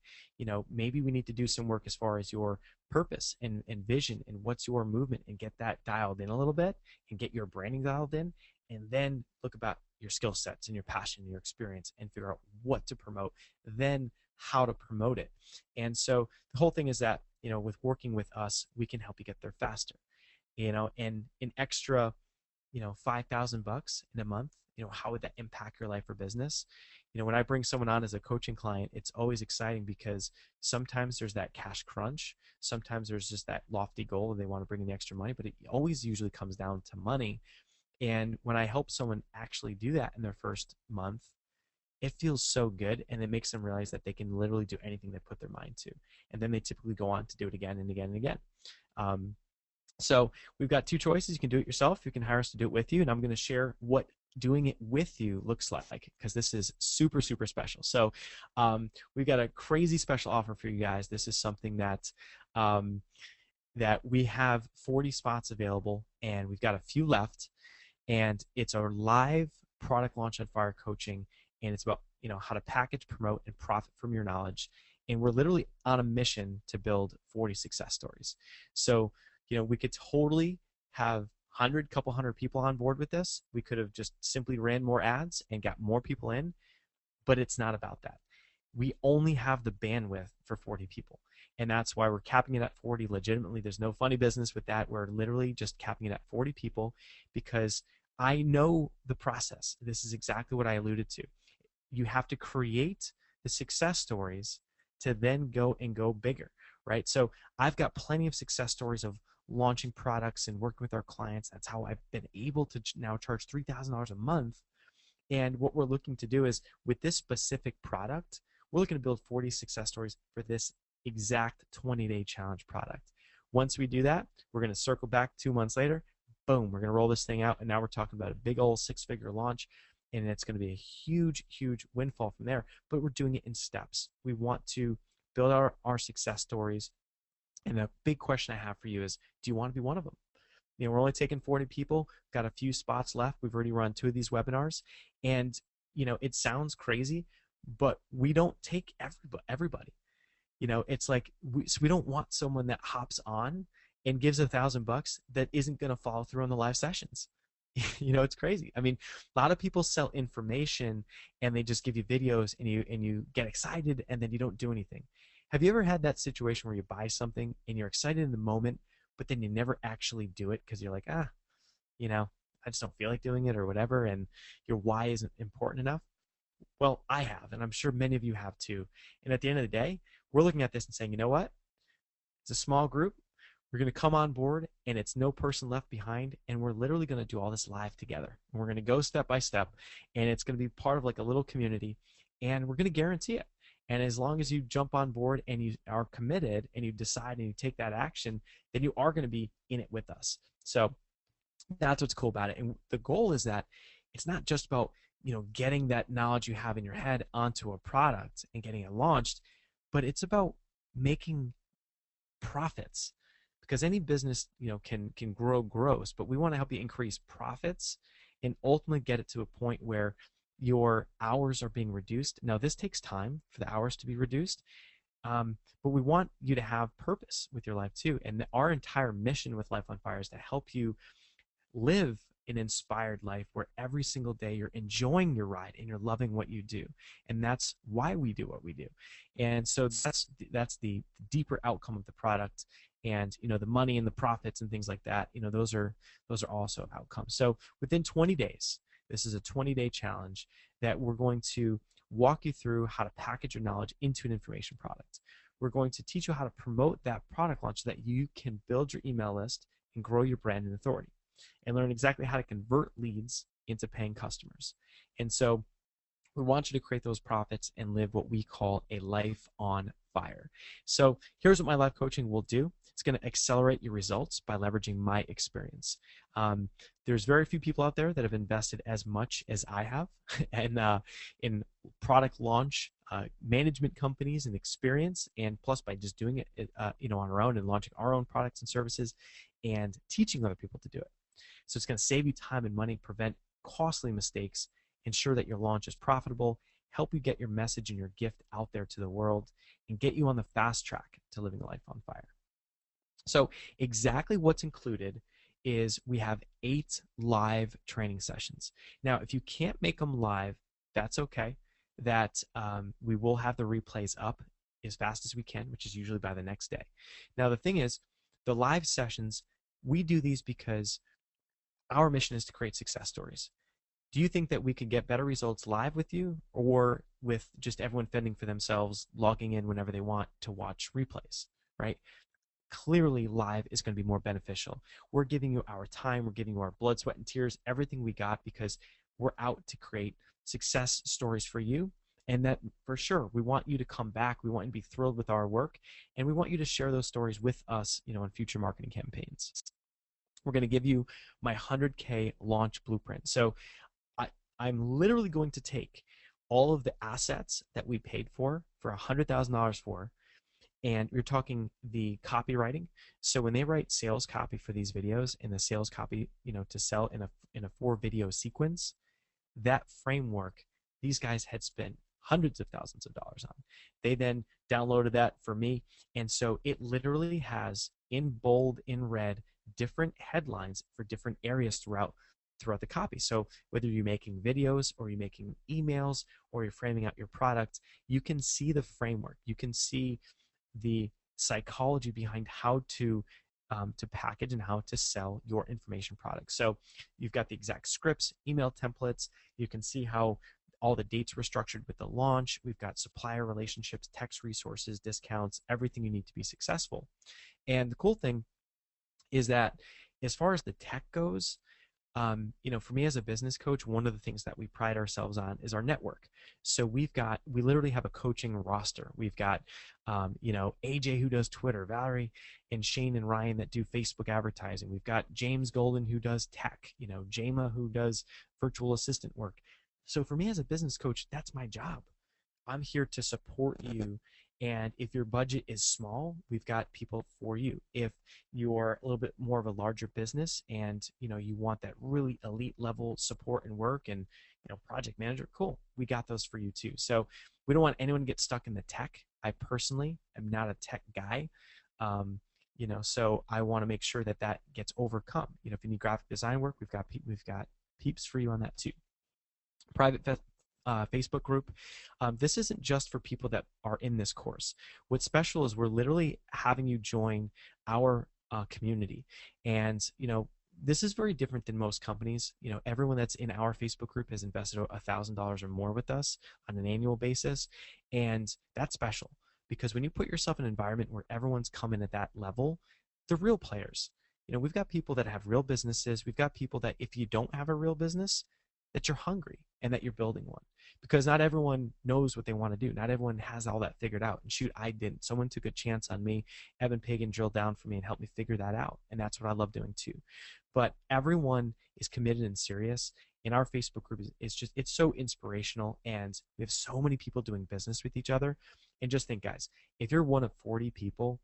Maybe we need to do some work as far as your purpose and vision and what's your movement, and get that dialed in a little bit and get your branding dialed in, and then look about your skill sets and your passion and your experience and figure out what to promote, then how to promote it. And so the whole thing is that, with working with us, we can help you get there faster, and an extra, $5,000 in a month, how would that impact your life or business? When I bring someone on as a coaching client, it's always exciting because sometimes there's that cash crunch. Sometimes there's just that lofty goal and they want to bring in the extra money, but it always usually comes down to money. And when I help someone actually do that in their first month, it feels so good, and it makes them realize that they can literally do anything they put their mind to. And then they typically go on to do it again and again and again. So we've got two choices. You can do it yourself. You can hire us to do it with you. And I'm going to share what doing it with you looks like, because this is super, super special. So we've got a crazy special offer for you guys. This is something that that we have 40 spots available, and we've got a few left. And it's our live product launch on fire coaching, and it's about how to package, promote, and profit from your knowledge. And we're literally on a mission to build 40 success stories. So we could totally have couple hundred people on board with this. We could have just simply ran more ads and got more people in, but it's not about that. We only have the bandwidth for 40 people. And that's why we're capping it at 40 legitimately. There's no funny business with that. We're literally just capping it at 40 people because I know the process. This is exactly what I alluded to. You have to create the success stories to then go bigger, right? So I've got plenty of success stories of launching products and working with our clients. That's how I've been able to now charge $3,000 a month. And what we're looking to do is, with this specific product, we're looking to build 40 success stories for this exact 20-day challenge product. Once we do that, we're going to circle back 2 months later. Boom, we're going to roll this thing out, and now we're talking about a big old 6-figure launch, and it's going to be a huge, huge windfall from there. But we're doing it in steps. We want to build our success stories. And the big question I have for you is, do you want to be one of them? we're only taking 40 people, got a few spots left. We've already run 2 of these webinars, and it sounds crazy, but we don't take everybody. It's like so we don't want someone that hops on and gives $1,000 that isn't going to follow through on the live sessions. It's crazy. I mean, a lot of people sell information and they just give you videos and you get excited and then you don't do anything. Have you ever had that situation where you buy something and you're excited in the moment, but then you never actually do it because you're like, I just don't feel like doing it or whatever, and your why isn't important enough? Well, I have, and I'm sure many of you have too. And at the end of the day, we're looking at this and saying, you know what? It's a small group. We're going to come on board, and it's no person left behind, and we're literally going to do all this live together. And we're going to go step by step, and it's going to be part of like a little community, and we're going to guarantee it. And as long as you jump on board and you are committed and you decide and you take that action, then you are going to be in it with us. So that's what's cool about it. And the goal is that it's not just about getting that knowledge you have in your head onto a product and getting it launched, but it's about making profits, because any business can grow gross, but we want to help you increase profits and ultimately get it to a point where your hours are being reduced. Now this takes time for the hours to be reduced, but we want you to have purpose with your life too. And our entire mission with Life on Fire is to help you live an inspired life where every single day you're enjoying your ride and you're loving what you do. And that's why we do what we do. And so that's the deeper outcome of the product. And the money and the profits and things like that, those are also outcomes. So within 20 days, this is a 20-day challenge that we're going to walk you through how to package your knowledge into an information product. We're going to teach you how to promote that product launch so that you can build your email list and grow your brand and authority, and learn exactly how to convert leads into paying customers. And so we want you to create those profits and live what we call a life on fire. So here's what my life coaching will do. It's going to accelerate your results by leveraging my experience. There's very few people out there that have invested as much as I have and in product launch, management companies and experience, and plus by just doing it on our own and launching our own products and services and teaching other people to do it. So it's going to save you time and money, prevent costly mistakes, ensure that your launch is profitable, help you get your message and your gift out there to the world, and get you on the fast track to living a life on fire. So exactly what's included is we have 8 live training sessions. Now, if you can't make them live, that's okay. That we will have the replays up as fast as we can, which is usually by the next day. Now, the thing is, the live sessions, we do these because our mission is to create success stories. Do you think that we could get better results live with you, or with just everyone fending for themselves, logging in whenever they want to watch replays, right? Clearly, live is going to be more beneficial. We're giving you our time, we're giving you our blood, sweat, and tears, everything we got, because we're out to create success stories for you. And that, for sure, we want you to come back. We want you to be thrilled with our work, and we want you to share those stories with us, in future marketing campaigns. We're going to give you my 100K launch blueprint. So I'm literally going to take all of the assets that we paid for $100,000 for, and you're talking the copywriting. So when they write sales copy for these videos and the sales copy, to sell in a 4-video sequence, that framework, these guys had spent hundreds of thousands of dollars on. They then downloaded that for me, and so it literally has in bold, in red, different headlines for different areas throughout the copy. So whether you're making videos or you're making emails or you're framing out your product, you can see the framework. You can see the psychology behind how to package and how to sell your information product. So you've got the exact scripts, email templates. You can see how all the dates were structured with the launch. We've got supplier relationships, text resources, discounts, everything you need to be successful. And the cool thing is that as far as the tech goes, for me as a business coach, one of the things that we pride ourselves on is our network. So we literally have a coaching roster. We've got, AJ who does Twitter, Valerie and Shane and Ryan that do Facebook advertising. We've got James Golden who does tech, Jama who does virtual assistant work. So for me as a business coach, that's my job. I'm here to support you And if your budget is small, we've got people for you. If you're a little bit more of a larger business and you want that really elite level support and work and project manager, cool. We got those for you too. So we don't want anyone to get stuck in the tech. I personally am not a tech guy. So I want to make sure that that gets overcome. If you need graphic design work, we've got peeps for you on that too. Private Facebook group. This isn't just for people that are in this course. What's special is we're literally having you join our community, and this is very different than most companies. Everyone that's in our Facebook group has invested $1,000 or more with us on an annual basis, and that's special because when you put yourself in an environment where everyone's coming at that level, they're real players. We've got people that have real businesses. We've got people that if you don't have a real business, that you're hungry and that you're building one, because not everyone knows what they want to do. Not everyone has all that figured out. And shoot, I didn't. Someone took a chance on me. Evan Pagan drilled down for me and helped me figure that out. And that's what I love doing too. But everyone is committed and serious. In our Facebook group, it's so inspirational, and we have so many people doing business with each other. And just think, guys, if you're one of 40 people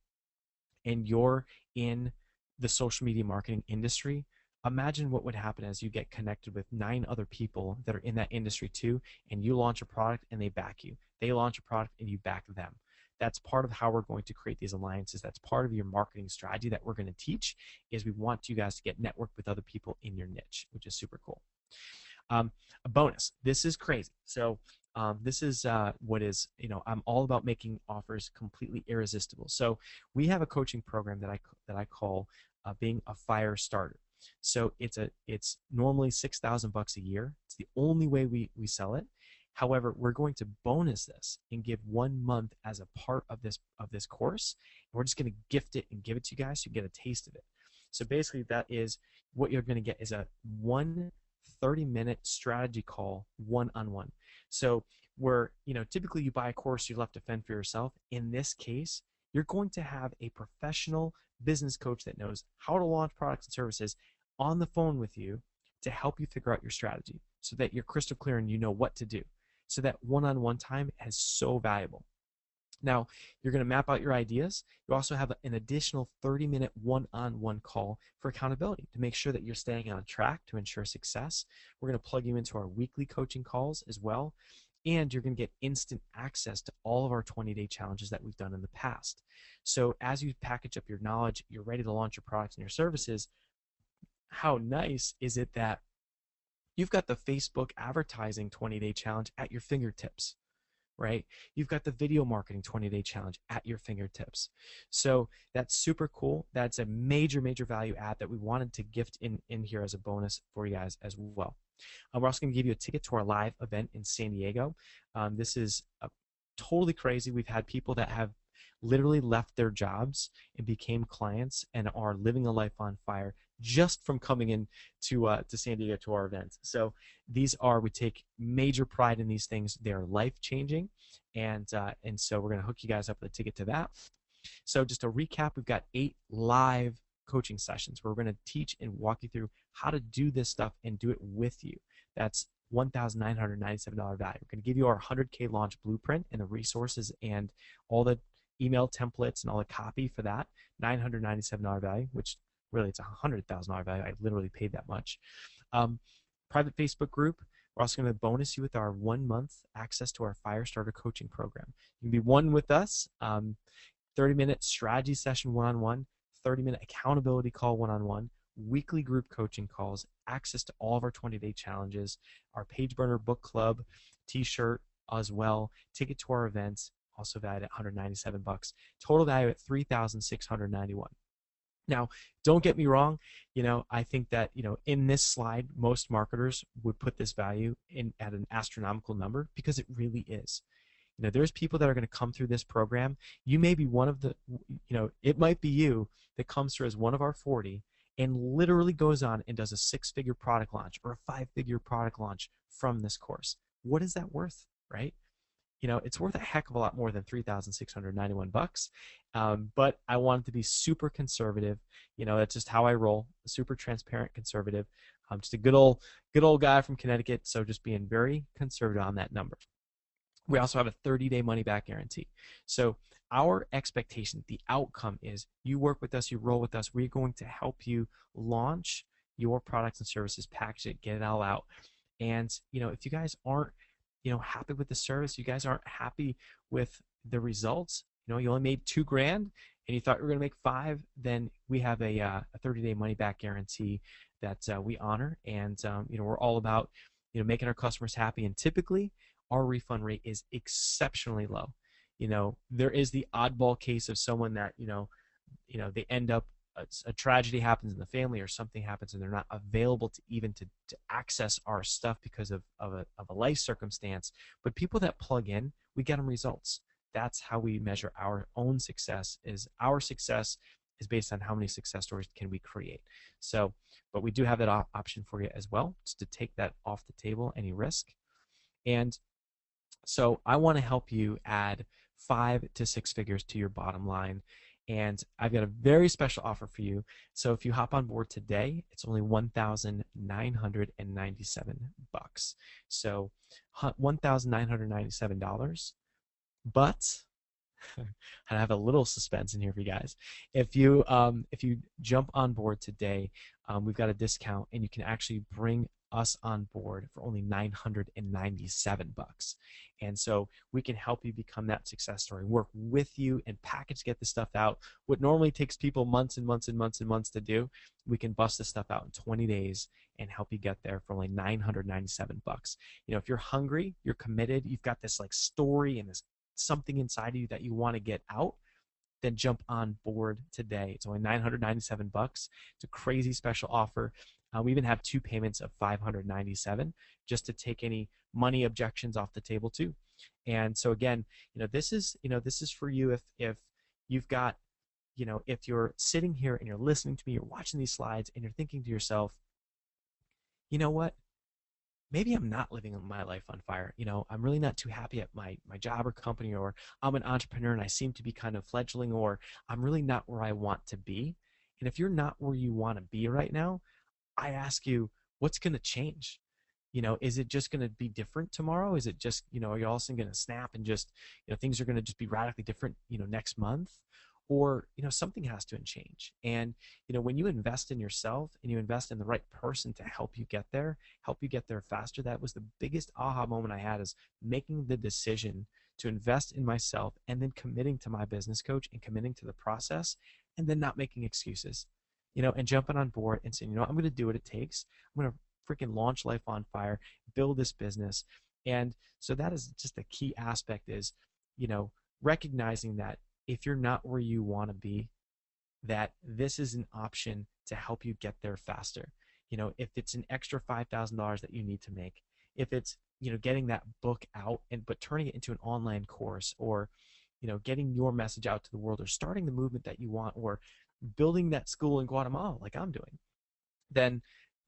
and you're in the social media marketing industry, imagine what would happen as you get connected with 9 other people that are in that industry too, and you launch a product and they back you. They launch a product and you back them. That's part of how we're going to create these alliances. That's part of your marketing strategy that we're going to teach, is we want you guys to get networked with other people in your niche, which is super cool. A bonus. This is crazy. So this is what is, I'm all about making offers completely irresistible. So we have a coaching program that I call being a fire starter. So it's normally $6,000 a year. It's the only way we sell it. However, we're going to bonus this and give 1 month as a part of this course. And we're just going to gift it and give it to you guys so you get a taste of it. So basically, that is what you're going to get is a 30-minute strategy call one-on-one. So where typically you buy a course, you're left to fend for yourself. In this case, you're going to have a professional business coach that knows how to launch products and services on the phone with you to help you figure out your strategy so that you're crystal clear and you know what to do. So that one-on-one time is so valuable. Now, you're going to map out your ideas. You also have an additional 30-minute one-on-one call for accountability to make sure that you're staying on track to ensure success. We're going to plug you into our weekly coaching calls as well. And you're going to get instant access to all of our 20-day challenges that we've done in the past. So as you package up your knowledge, you're ready to launch your products and your services, how nice is it that you've got the Facebook advertising 20-day challenge at your fingertips, right? You've got the video marketing 20-day challenge at your fingertips. So that's super cool. That's a major, major value add that we wanted to gift in here as a bonus for you guys as well. We're also going to give you a ticket to our live event in San Diego. This is totally crazy. We've had people that have literally left their jobs and became clients and are living a life on fire just from coming in to San Diego to our events. So we take major pride in these things. They're life-changing, and so we're going to hook you guys up with a ticket to that. So just to recap, we've got 8 live coaching sessions where we're going to teach and walk you through how to do this stuff and do it with you. That's $1,997 value. We're going to give you our 100K launch blueprint and the resources and all the email templates and all the copy for that. $997 value, which really it's $100,000 value. I literally paid that much. Private Facebook group. We're also going to bonus you with our 1 month access to our Firestarter coaching program. You can be one with us. 30-minute strategy session one-on-one. 30-minute accountability call one-on-one, weekly group coaching calls, access to all of our 20-day challenges, our Page Burner book club, t-shirt as well, ticket to our events, also valued at $197. Total value at $3,691. Now, don't get me wrong, I think that, in this slide, most marketers would put this value in at an astronomical number because it really is. There's people that are going to come through this program. You may be one of the, it might be you that comes through as one of our 40 and literally goes on and does a 6-figure product launch or a 5-figure product launch from this course. What is that worth, right? It's worth a heck of a lot more than $3,691. But I wanted to be super conservative. That's just how I roll. Super transparent, conservative. I'm just a good old guy from Connecticut. So just being very conservative on that number. We also have a 30-day money-back guarantee. So our expectation, the outcome is you work with us, you roll with us. We're going to help you launch your products and services, package it, get it all out. And if you guys aren't, happy with the service, you guys aren't happy with the results, you only made 2 grand and you thought you were going to make five, then we have a 30-day money-back guarantee that we honor. And we're all about making our customers happy. And typically, our refund rate is exceptionally low. There is the oddball case of someone that they end up a tragedy happens in the family or something happens and they're not available to even to access our stuff because of a life circumstance. But people that plug in, we get them results. That's how we measure our own success. Is our success is based on how many success stories can we create. So, but we do have that option for you as well, just to take that off the table, any risk. And so I want to help you add 5 to 6 figures to your bottom line. And I've got a very special offer for you. So if you hop on board today, it's only $1,997. So $1,997. But I have a little suspense in here for you guys. If you jump on board today, we've got a discount, and you can actually bring us on board for only $997. And so we can help you become that success story, work with you and package, get the stuff out. What normally takes people months and months and months and months to do, we can bust this stuff out in 20 days and help you get there for only $997. If you're hungry, you're committed, you've got this like story and this something inside of you that you want to get out, then jump on board today. It's only $997. It's a crazy special offer. We even have 2 payments of $597 just to take any money objections off the table too. And so again, this is for you if you've got, if you're sitting here and you're listening to me, you're watching these slides and you're thinking to yourself, you know what? Maybe I'm not living my life on fire. I'm really not too happy at my job or company, or I'm an entrepreneur and I seem to be kind of fledgling, or I'm really not where I want to be. And if you're not where you want to be right now, I ask you, what's going to change? Is it just going to be different tomorrow? Is it just, are you all of a sudden going to snap and just, things are going to just be radically different, next month? Or, something has to change. And, when you invest in yourself and you invest in the right person to help you get there faster, that was the biggest aha moment I had, is making the decision to invest in myself and then committing to my business coach and committing to the process and then not making excuses. And jumping on board and saying, I'm going to do what it takes. I'm going to freaking launch Life on Fire, build this business. And so that is just a key aspect, is, recognizing that if you're not where you want to be, that this is an option to help you get there faster. If it's an extra $5,000 that you need to make, if it's, getting that book out but turning it into an online course, or, getting your message out to the world, or starting the movement that you want, or building that school in Guatemala like I'm doing, then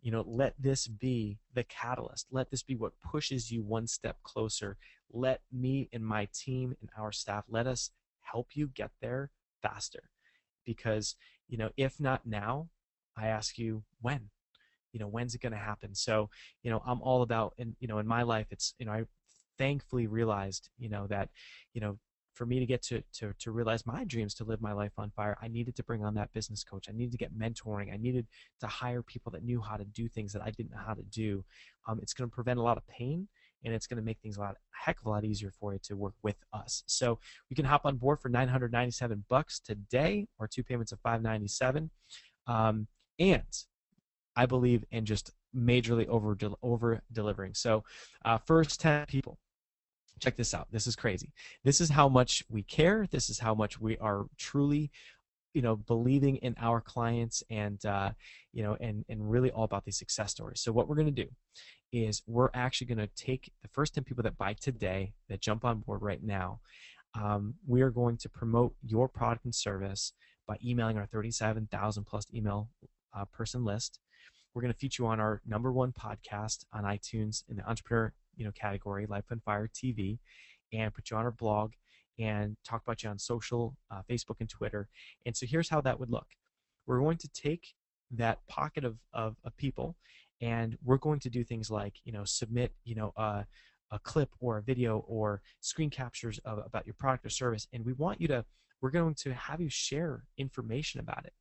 let this be the catalyst. Let this be what pushes you one step closer. Let me and my team and our staff, let us help you get there faster. Because if not now, I ask you, when? When's it going to happen? So I'm all about, in my life, it's, I thankfully realized that for me to get to realize my dreams, to live my life on fire, I needed to bring on that business coach. I needed to get mentoring. I needed to hire people that knew how to do things that I didn't know how to do. It's going to prevent a lot of pain, and it's going to make things a heck of a lot easier for you to work with us. So you can hop on board for $997 today, or 2 payments of $597. And I believe in just majorly over delivering. So first 10 people. Check this out. This is crazy. This is how much we care. This is how much we are truly, believing in our clients, and and really all about these success stories. So what we're going to do is we're actually going to take the first 10 people that buy today, that jump on board right now. We are going to promote your product and service by emailing our 37,000 plus email person list. We're going to feature you on our #1 podcast on iTunes in the entrepreneur category, Life on Fire TV, and put you on our blog and talk about you on social, Facebook and Twitter. And so here's how that would look. We're going to take that pocket of people, and we're going to do things like submit a clip or a video or screen captures about your product or service, and we're going to have you share information about it.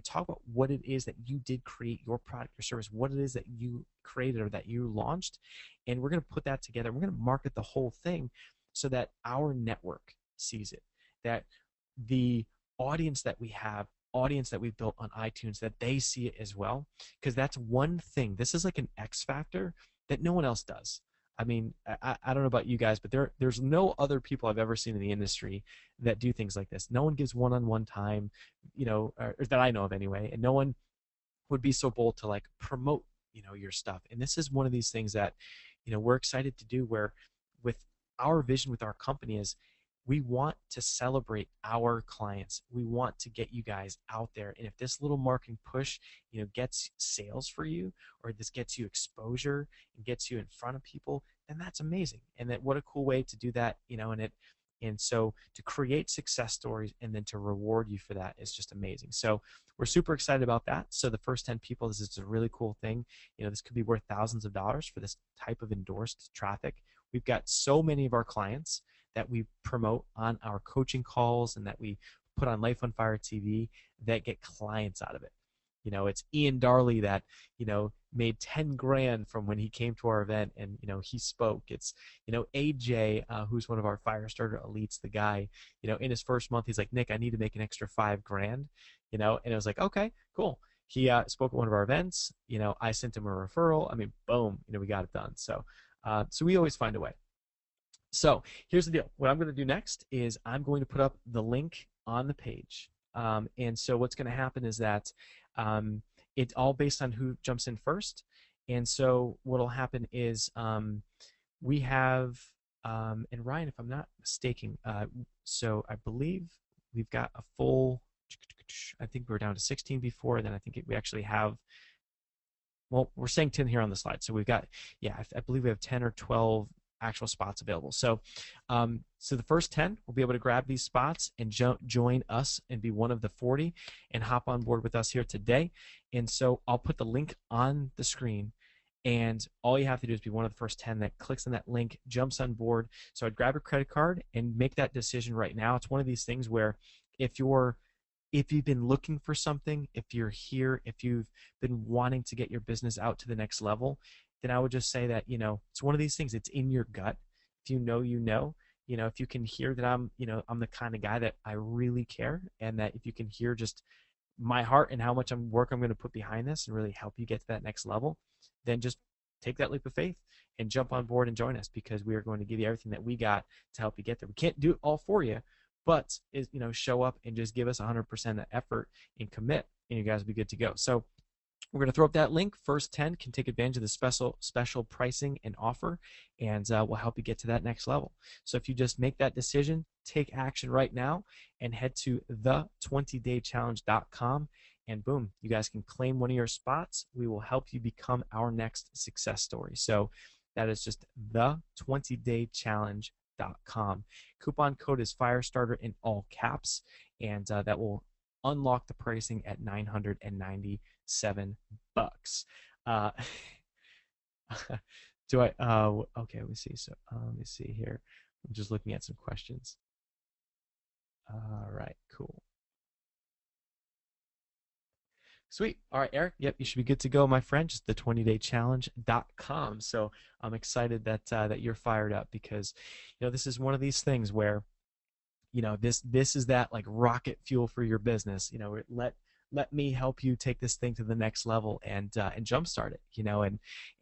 Talk about what it is that you did create, your product or service, what it is that you created or that you launched, and we're going to put that together. We're going to market the whole thing so that our network sees it, that the audience that we've built on iTunes, that they see it as well, because that's one thing. This is like an X factor that no one else does. I mean, I don't know about you guys, but there's no other people I've ever seen in the industry that do things like this. No one gives one-on-one time, or that I know of anyway, and no one would be so bold to like promote, your stuff. And this is one of these things that, we're excited to do, where with our vision with our company is we want to celebrate our clients. We want to get you guys out there. And if this little marketing push, gets sales for you, or this gets you exposure and gets you in front of people, then that's amazing. And that, what a cool way to do that, and so to create success stories and then to reward you for that is just amazing. So we're super excited about that. So the first 10 people, this is a really cool thing. This could be worth thousands of dollars for this type of endorsed traffic. We've got so many of our clients that we promote on our coaching calls and that we put on Life on Fire TV that get clients out of it. It's Ian Darley that, made 10 grand from when he came to our event and, he spoke. It's, AJ, who's one of our Firestarter elites, the guy, in his first month, he's like, Nick, I need to make an extra 5 grand, and it was like, okay, cool. He spoke at one of our events, I sent him a referral. I mean, boom, we got it done. So we always find a way. So here's the deal. What I'm going to do next is I'm going to put up the link on the page. And so what's going to happen is that it's all based on who jumps in first. And so what will happen is we have, and Ryan, if I'm not mistaken, so I believe we've got a full, I think we were down to 16 before, then I think we actually have, well, we're saying 10 here on the slide. So we've got, yeah, I believe we have 10 or 12 actual spots available. So so the first 10 will be able to grab these spots and join us and be one of the 40 and hop on board with us here today. And so I'll put the link on the screen, and all you have to do is be one of the first 10 that clicks on that link, jumps on board. So I'd grab your credit card and make that decision right now. It's one of these things where if you've been looking for something, if you're here, if you've been wanting to get your business out to the next level, then I would just say that, it's one of these things. It's in your gut. If you know, if you can hear that I'm the kind of guy that I really care, and that if you can hear just my heart and how much work I'm going to put behind this and really help you get to that next level, then just take that leap of faith and jump on board and join us, because we are going to give you everything that we got to help you get there. We can't do it all for you, but show up and just give us 100% effort and commit, and you guys will be good to go. So we're going to throw up that link. First 10 can take advantage of the special pricing and offer, and we'll help you get to that next level. So if you just make that decision, take action right now, and head to the20daychallenge.com, and boom, you guys can claim one of your spots. We will help you become our next success story. So that is just the20daychallenge.com. Coupon code is Firestarter in all caps, and that will unlock the pricing at $997. Do I? Okay, let me see. So let me see here. I'm just looking at some questions. All right, cool. Sweet. All right, Eric. Yep, you should be good to go, my friend. Just the 20daychallenge.com. So I'm excited that that you're fired up, because this is one of these things where this is that like rocket fuel for your business. Let me help you take this thing to the next level and jumpstart it,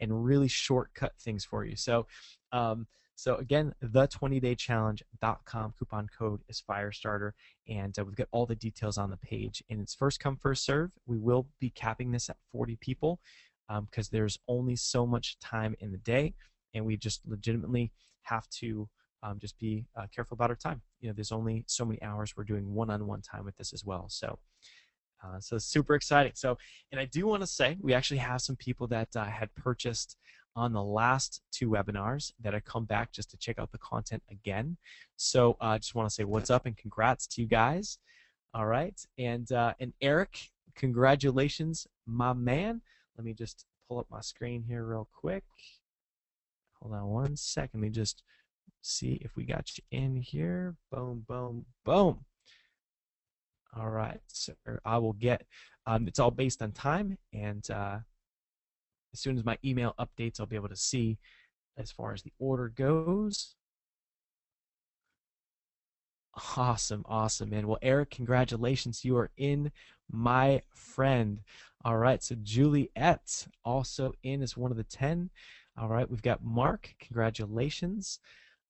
and really shortcut things for you. So so again, the20daychallenge.com, coupon code is Firestarter, and we've got all the details on the page. And it's first come, first serve. We will be capping this at 40 people because there's only so much time in the day, and we just legitimately have to just be careful about our time. There's only so many hours. We're doing one-on-one time with this as well. So so super exciting. So, and I do want to say we actually have some people that had purchased on the last 2 webinars that have come back just to check out the content again. So I just want to say what's up and congrats to you guys. All right, and Eric, congratulations, my man. Let me just pull up my screen here real quick. Hold on one second. Let me just see if we got you in here. Boom, boom, boom. All right, sir. I will get. It's all based on time, and as soon as my email updates, I'll be able to see as far as the order goes. Awesome, awesome, man. Well, Eric, congratulations. You are in, my friend. All right, so Juliet also in as one of the 10. All right, we've got Mark. Congratulations.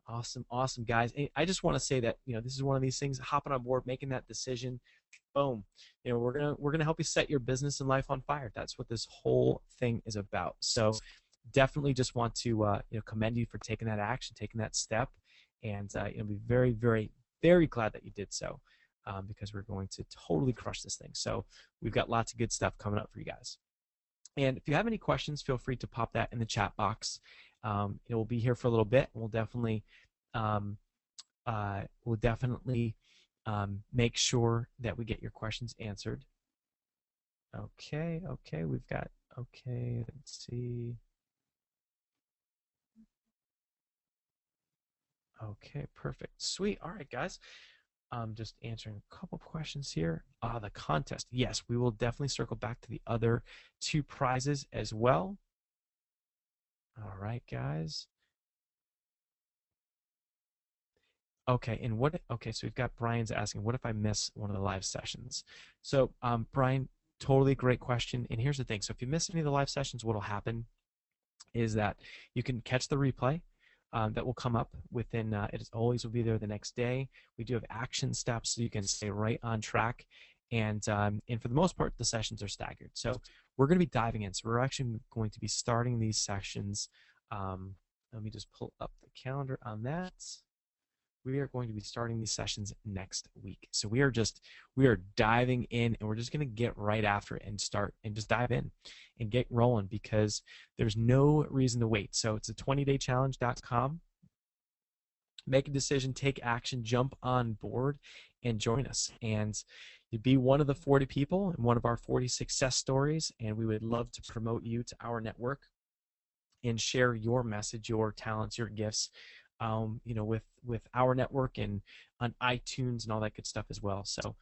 Awesome, awesome, guys. I just want to say that, this is one of these things, hopping on board, making that decision. Boom. We're gonna help you set your business and life on fire. That's what this whole thing is about. So definitely just want to commend you for taking that action, taking that step, and be very, very, very glad that you did so, because we're going to totally crush this thing. So we've got lots of good stuff coming up for you guys. And if you have any questions, feel free to pop that in the chat box. It will be here for a little bit. Um, we'll definitely make sure that we get your questions answered. Okay, okay, we've got, okay, let's see. Okay, perfect. Sweet. All right, guys. Just answering a couple questions here. The contest. Yes, we will definitely circle back to the other two prizes as well. All right, guys. Okay, and okay, so we've got Brian's asking, what if I miss one of the live sessions? So, Brian, totally great question. And here's the thing. So if you miss any of the live sessions, what'll happen is that you can catch the replay. That will come up within, it always will be there the next day. We do have action steps so you can stay right on track. And for the most part, the sessions are staggered. So we're going to be diving in. So we're actually going to be starting these sessions. Let me just pull up the calendar on that. We are going to be starting these sessions next week. So we are diving in, and we're just going to get right after it and start and just dive in and get rolling, because there's no reason to wait. So it's a 20daychallenge.com. Make a decision, take action, jump on board, and join us. And you'd be one of the 40 people and one of our 40 success stories, and we would love to promote you to our network and share your message, your talents, your gifts, with our network and on iTunes and all that good stuff as well. So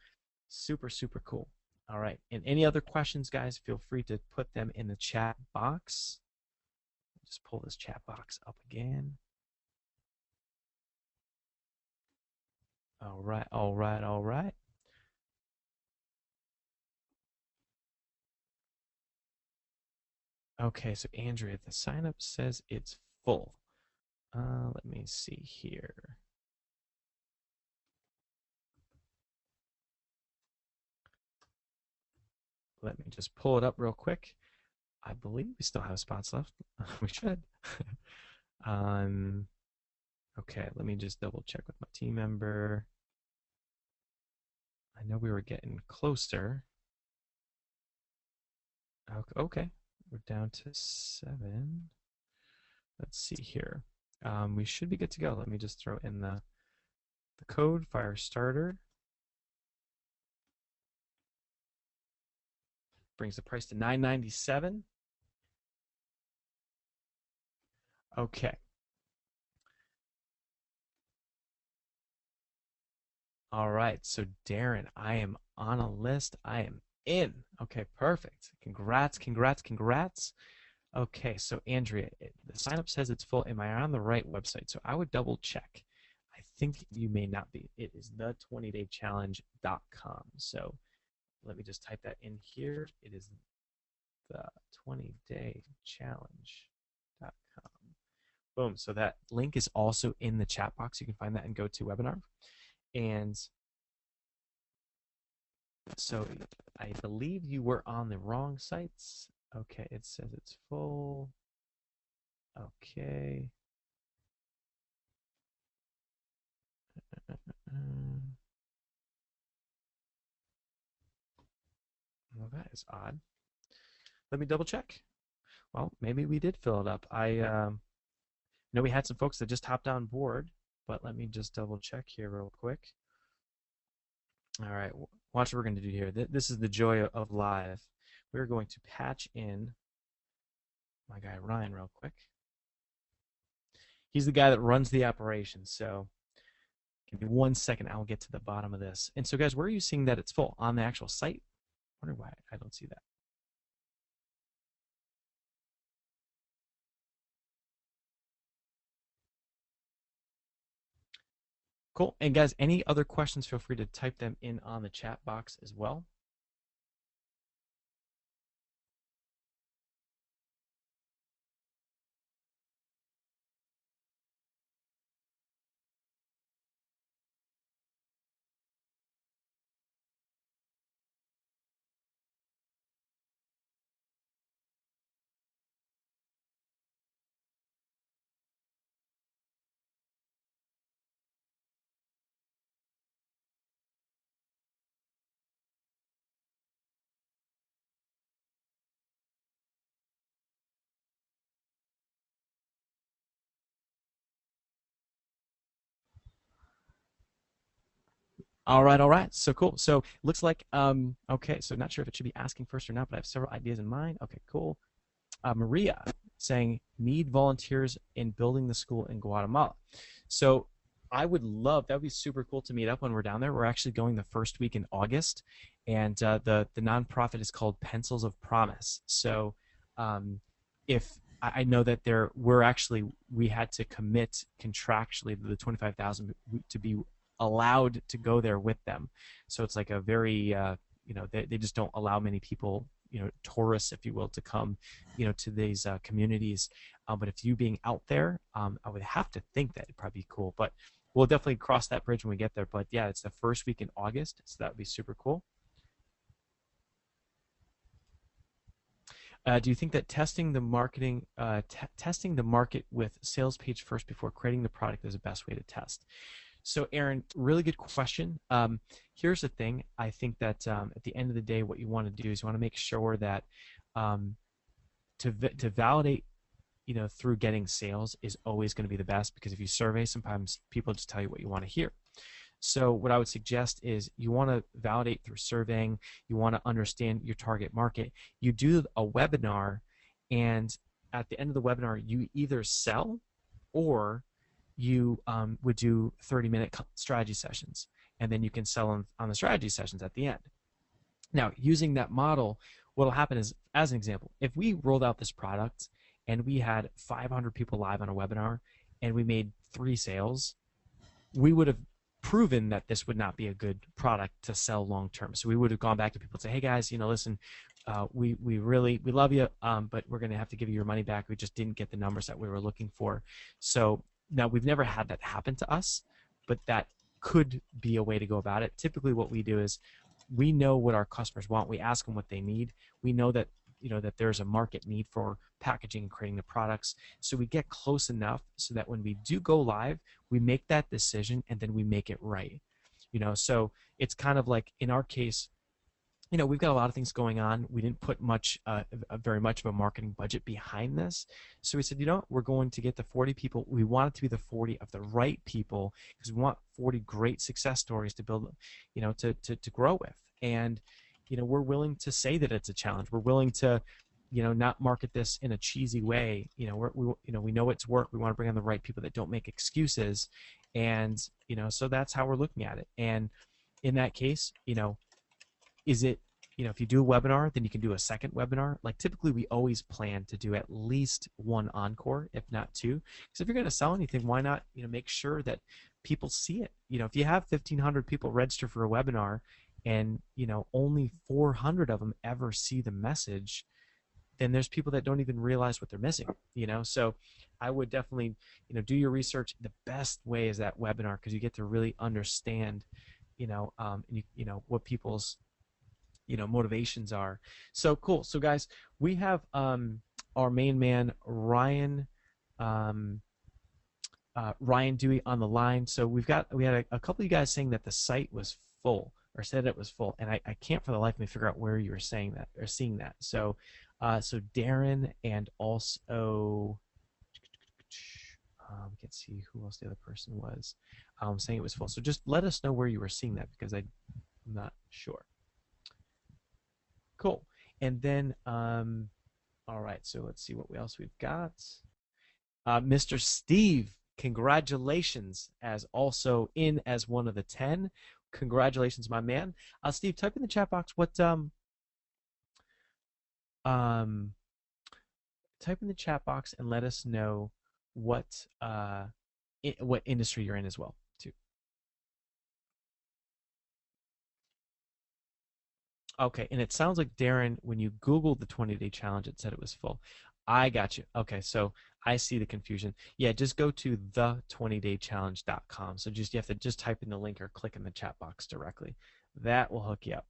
super, super cool. All right. And any other questions, guys, feel free to put them in the chat box. Just pull this chat box up again. All right, all right, all right. Okay, so Andrea, the sign up says it's full. Let me see here. Let me just pull it up real quick. I believe we still have spots left. We should. um, okay, let me just double check with my team member. I know we were getting closer. Okay, we're down to 7. Let's see here. We should be good to go. Let me just throw in the code, fire starter. Brings the price to $9.97. Okay. All right. So Darren, I am on a list. I am in. Okay, perfect. Congrats, congrats, congrats. Okay, so Andrea, the sign up says it's full. Am I on the right website? So I would double check. I think you may not be. It is the20daychallenge.com. So let me just type that in here. It is the 20daychallenge.com. Boom. So that link is also in the chat box. You can find that in GoToWebinar. And so I believe you were on the wrong sites. Okay, it says it's full. Okay. Well, that is odd. Let me double check. Well, maybe we did fill it up. I know we had some folks that just hopped on board, but let me just double check here real quick. All right, watch what we're going to do here. This is the joy of live. We're going to patch in my guy Ryan real quick. He's the guy that runs the operation. So give me 1 second. I'll get to the bottom of this. And so, guys, where are you seeing that it's full? On the actual site? I wonder why I don't see that. Cool. And guys, any other questions, feel free to type them in on the chat box as well. All right, all right. So cool. So looks like okay, so not sure if it should be asking first or not, but I have several ideas in mind. Okay, cool. Maria saying need volunteers in building the school in Guatemala. So I would love, that would be super cool to meet up when we're down there. We're actually going the first week in August, and the nonprofit is called Pencils of Promise. So if I know that we had to commit contractually to the 25,000 to be allowed to go there with them. So it's like a very they just don't allow many people, tourists, if you will, to come, to these communities. But if you being out there, I would have to think that it'd probably be cool. But we'll definitely cross that bridge when we get there. But yeah, it's the first week in August, so that would be super cool. Do you think that testing the market with sales page first before creating the product is the best way to test? So, Aaron, really good question. Here's the thing. I think that at the end of the day, what you want to do is you want to make sure that um, to validate, through getting sales is always going to be the best, because if you survey, sometimes people just tell you what you want to hear. So what I would suggest is you want to validate through surveying. You want to understand your target market. You do a webinar, and at the end of the webinar, you either sell or you would do 30-minute strategy sessions, and then you can sell on the strategy sessions at the end. Now, using that model, what will happen is, as an example, if we rolled out this product and we had 500 people live on a webinar and we made 3 sales, we would have proven that this would not be a good product to sell long term. So we would have gone back to people and say, hey guys, listen, we love you, but we're going to have to give you your money back. We just didn't get the numbers that we were looking for. So now we've never had that happen to us, but that could be a way to go about it. Typically what we do is we know what our customers want. We ask them what they need. We know that that there's a market need for packaging and creating the products. So we get close enough so that when we do go live, we make that decision and then we make it right. So it's kind of like in our case, we've got a lot of things going on. We didn't put very much of a marketing budget behind this. So we said, we're going to get the 40 people. We want it to be the 40 of the right people, because we want 40 great success stories to build, to grow with. And, we're willing to say that it's a challenge. We're willing to, not market this in a cheesy way. We know it's work. We want to bring on the right people that don't make excuses. And, so that's how we're looking at it. And in that case, is it, if you do a webinar, then you can do a second webinar. Like typically we always plan to do at least one encore, if not two. Because if you're going to sell anything, why not, make sure that people see it. If you have 1,500 people register for a webinar and, only 400 of them ever see the message, then there's people that don't even realize what they're missing, So I would definitely, do your research. The best way is that webinar, because you get to really understand, what people's motivations are. So cool. So guys, we have our main man Ryan Ryan Dewey on the line. So we had a couple of you guys saying that the site was full, or said it was full, and I can't for the life of me figure out where you were saying that or seeing that. So so Darren, and also we can see who else the other person was saying it was full. So just let us know where you were seeing that, because I'm not sure. Cool. And then, all right, so let's see what else we've got. Mr. Steve congratulations as also in as one of the 10. Congratulations, my man. Steve, type in the chat box what um type in the chat box and let us know what what industry you're in as well too. Okay, and it sounds like Darren, when you Googled the 20-day challenge, it said it was full. I got you. Okay, so I see the confusion. Yeah, just go to the20daychallenge.com. So just you have to just type in the link or click in the chat box directly. That will hook you up.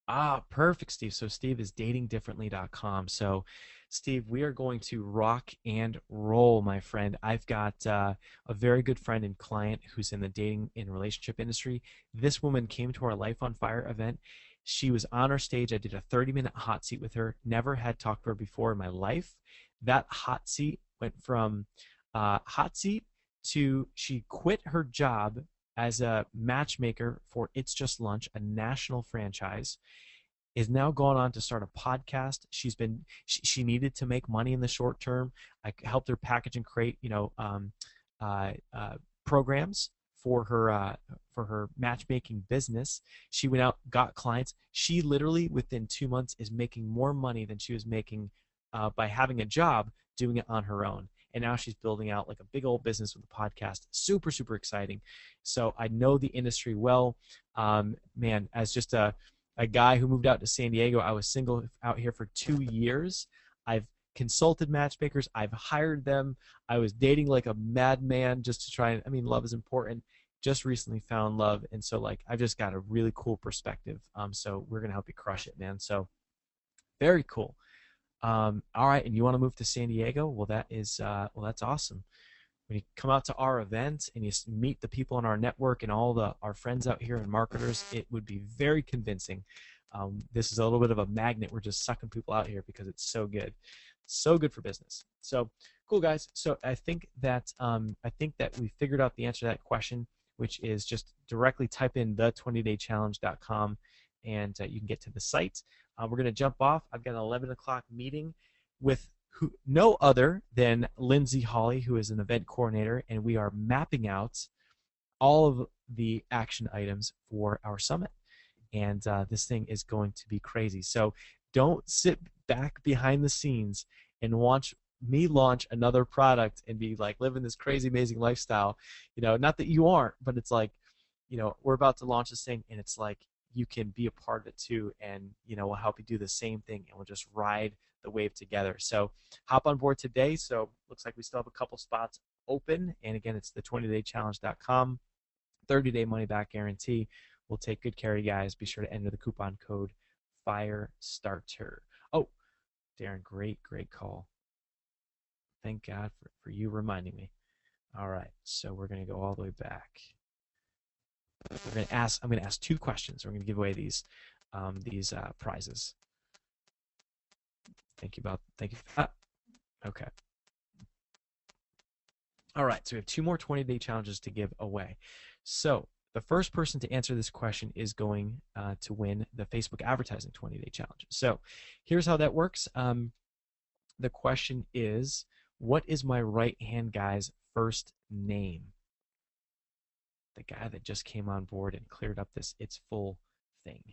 Ah, perfect, Steve. So Steve is datingdifferently.com. So Steve, we are going to rock and roll, my friend. I've got a very good friend and client who's in the dating and relationship industry. This woman came to our Life on Fire event. She was on our stage. I did a 30-minute hot seat with her. Never had talked to her before in my life. That hot seat went from hot seat to she quit her job as a matchmaker for It's Just Lunch, a national franchise, is now gone on to start a podcast. She needed to make money in the short term. I helped her package and create, uh, uh, programs for her matchmaking business. She went out, got clients. She literally within 2 months is making more money than she was making by having a job doing it on her own. And now she's building out like a big old business with a podcast. Super, super exciting. So I know the industry well. Man, as just a guy who moved out to San Diego. I was single out here for 2 years. I've consulted matchmakers. I've hired them. I was dating like a madman just to try and, I mean, love is important. Just recently found love. And so, like, I've just got a really cool perspective. So we're going to help you crush it, man. So very cool. All right. And you want to move to San Diego? Well, that's awesome. When you come out to our event and you meet the people in our network and all our friends out here and marketers, it would be very convincing. This is a little bit of a magnet. We're just sucking people out here because it's so good for business. So cool, guys. So I think that we figured out the answer to that question, which is just directly type in the20daychallenge.com and you can get to the site. We're going to jump off. I've got an 11 o'clock meeting with no other than Lindsay Hawley, who is an event coordinator, and we are mapping out all of the action items for our summit. And this thing is going to be crazy. So don't sit back behind the scenes and watch me launch another product and be like living this crazy, amazing lifestyle. Not that you aren't, but it's like, we're about to launch this thing, and it's like you can be a part of it too, and we'll help you do the same thing, and we'll just ride the wave together. So hop on board today. So looks like we still have a couple spots open, and again, it's the 20daychallenge.com, 30-day money back guarantee. We'll take good care of you guys. Be sure to enter the coupon code FIRESTARTER. Oh, Darren, great call. Thank God for you reminding me. All right, so we're going to go all the way back. I'm going to ask two questions. We're going to give away these prizes. Thank you. Okay. All right, so we have two more 20-day challenges to give away. So the first person to answer this question is going to win the Facebook Advertising 20-day challenge. So here's how that works. The question is, what is my right-hand guy's first name? The guy that just came on board and cleared up this It's Full thing.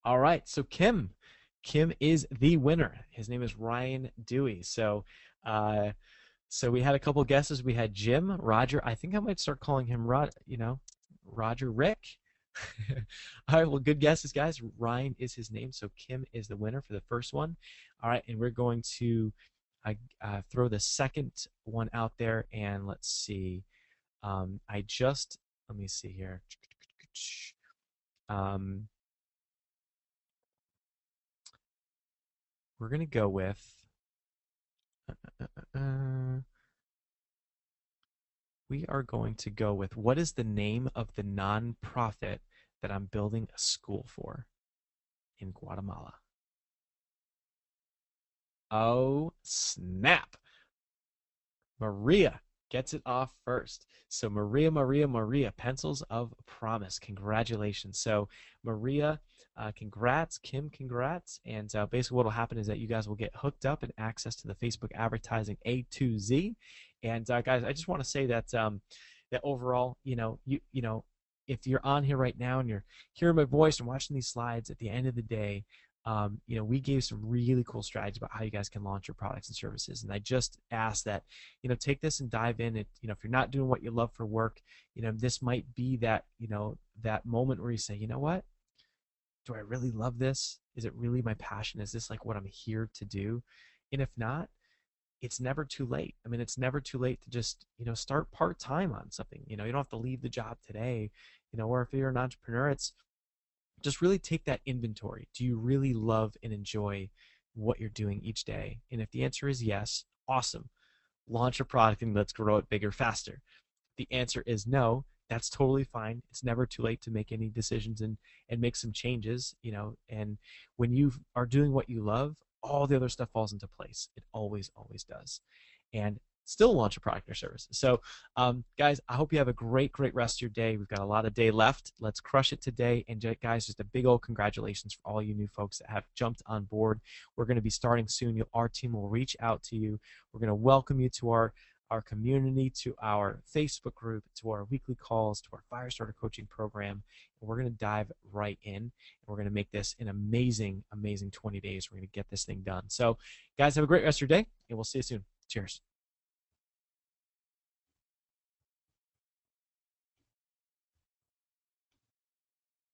All right, so Kim is the winner. His name is Ryan Dewey. So we had a couple guesses. We had Jim, Roger. I think I might start calling him Roger Rick. All right, well, good guesses, guys. Ryan is his name, so Kim is the winner for the first one. All right, and we're going to throw the second one out there, and let's see. Let me see here. We're going to go with we are going to go with, what is the name of the nonprofit that I'm building a school for in Guatemala? Oh, snap. Maria. gets it off first. So Maria, Pencils of Promise. Congratulations. So Maria, congrats. Kim, congrats. And basically what will happen is that you guys will get hooked up and access to the Facebook advertising A to Z. And guys, I just want to say that that overall, if you're on here right now and you're hearing my voice and watching these slides, at the end of the day, we gave some really cool strategies about how you guys can launch your products and services. And I just ask that, take this and dive in. If you're not doing what you love for work, this might be that, that moment where you say, you know what? Do I really love this? Is it really my passion? Is this like what I'm here to do? And if not, it's never too late. I mean, it's never too late to just, start part-time on something. You don't have to leave the job today, or if you're an entrepreneur, it's just really take that inventory. Do you really love and enjoy what you're doing each day? And if the answer is yes, awesome. Launch a product and let's grow it bigger, faster. If the answer is no, that's totally fine. It's never too late to make any decisions and make some changes, and when you are doing what you love, all the other stuff falls into place. It always, always does. And still launch a product or service. So, guys, I hope you have a great, great rest of your day. We've got a lot of day left. Let's crush it today. And guys, just a big old congratulations for all you new folks that have jumped on board. We're going to be starting soon. Our team will reach out to you. We're going to welcome you to our community, to our Facebook group, to our weekly calls, to our Firestarter coaching program. And we're going to dive right in. And we're going to make this an amazing, amazing 20 days. We're going to get this thing done. So, guys, have a great rest of your day, and we'll see you soon. Cheers.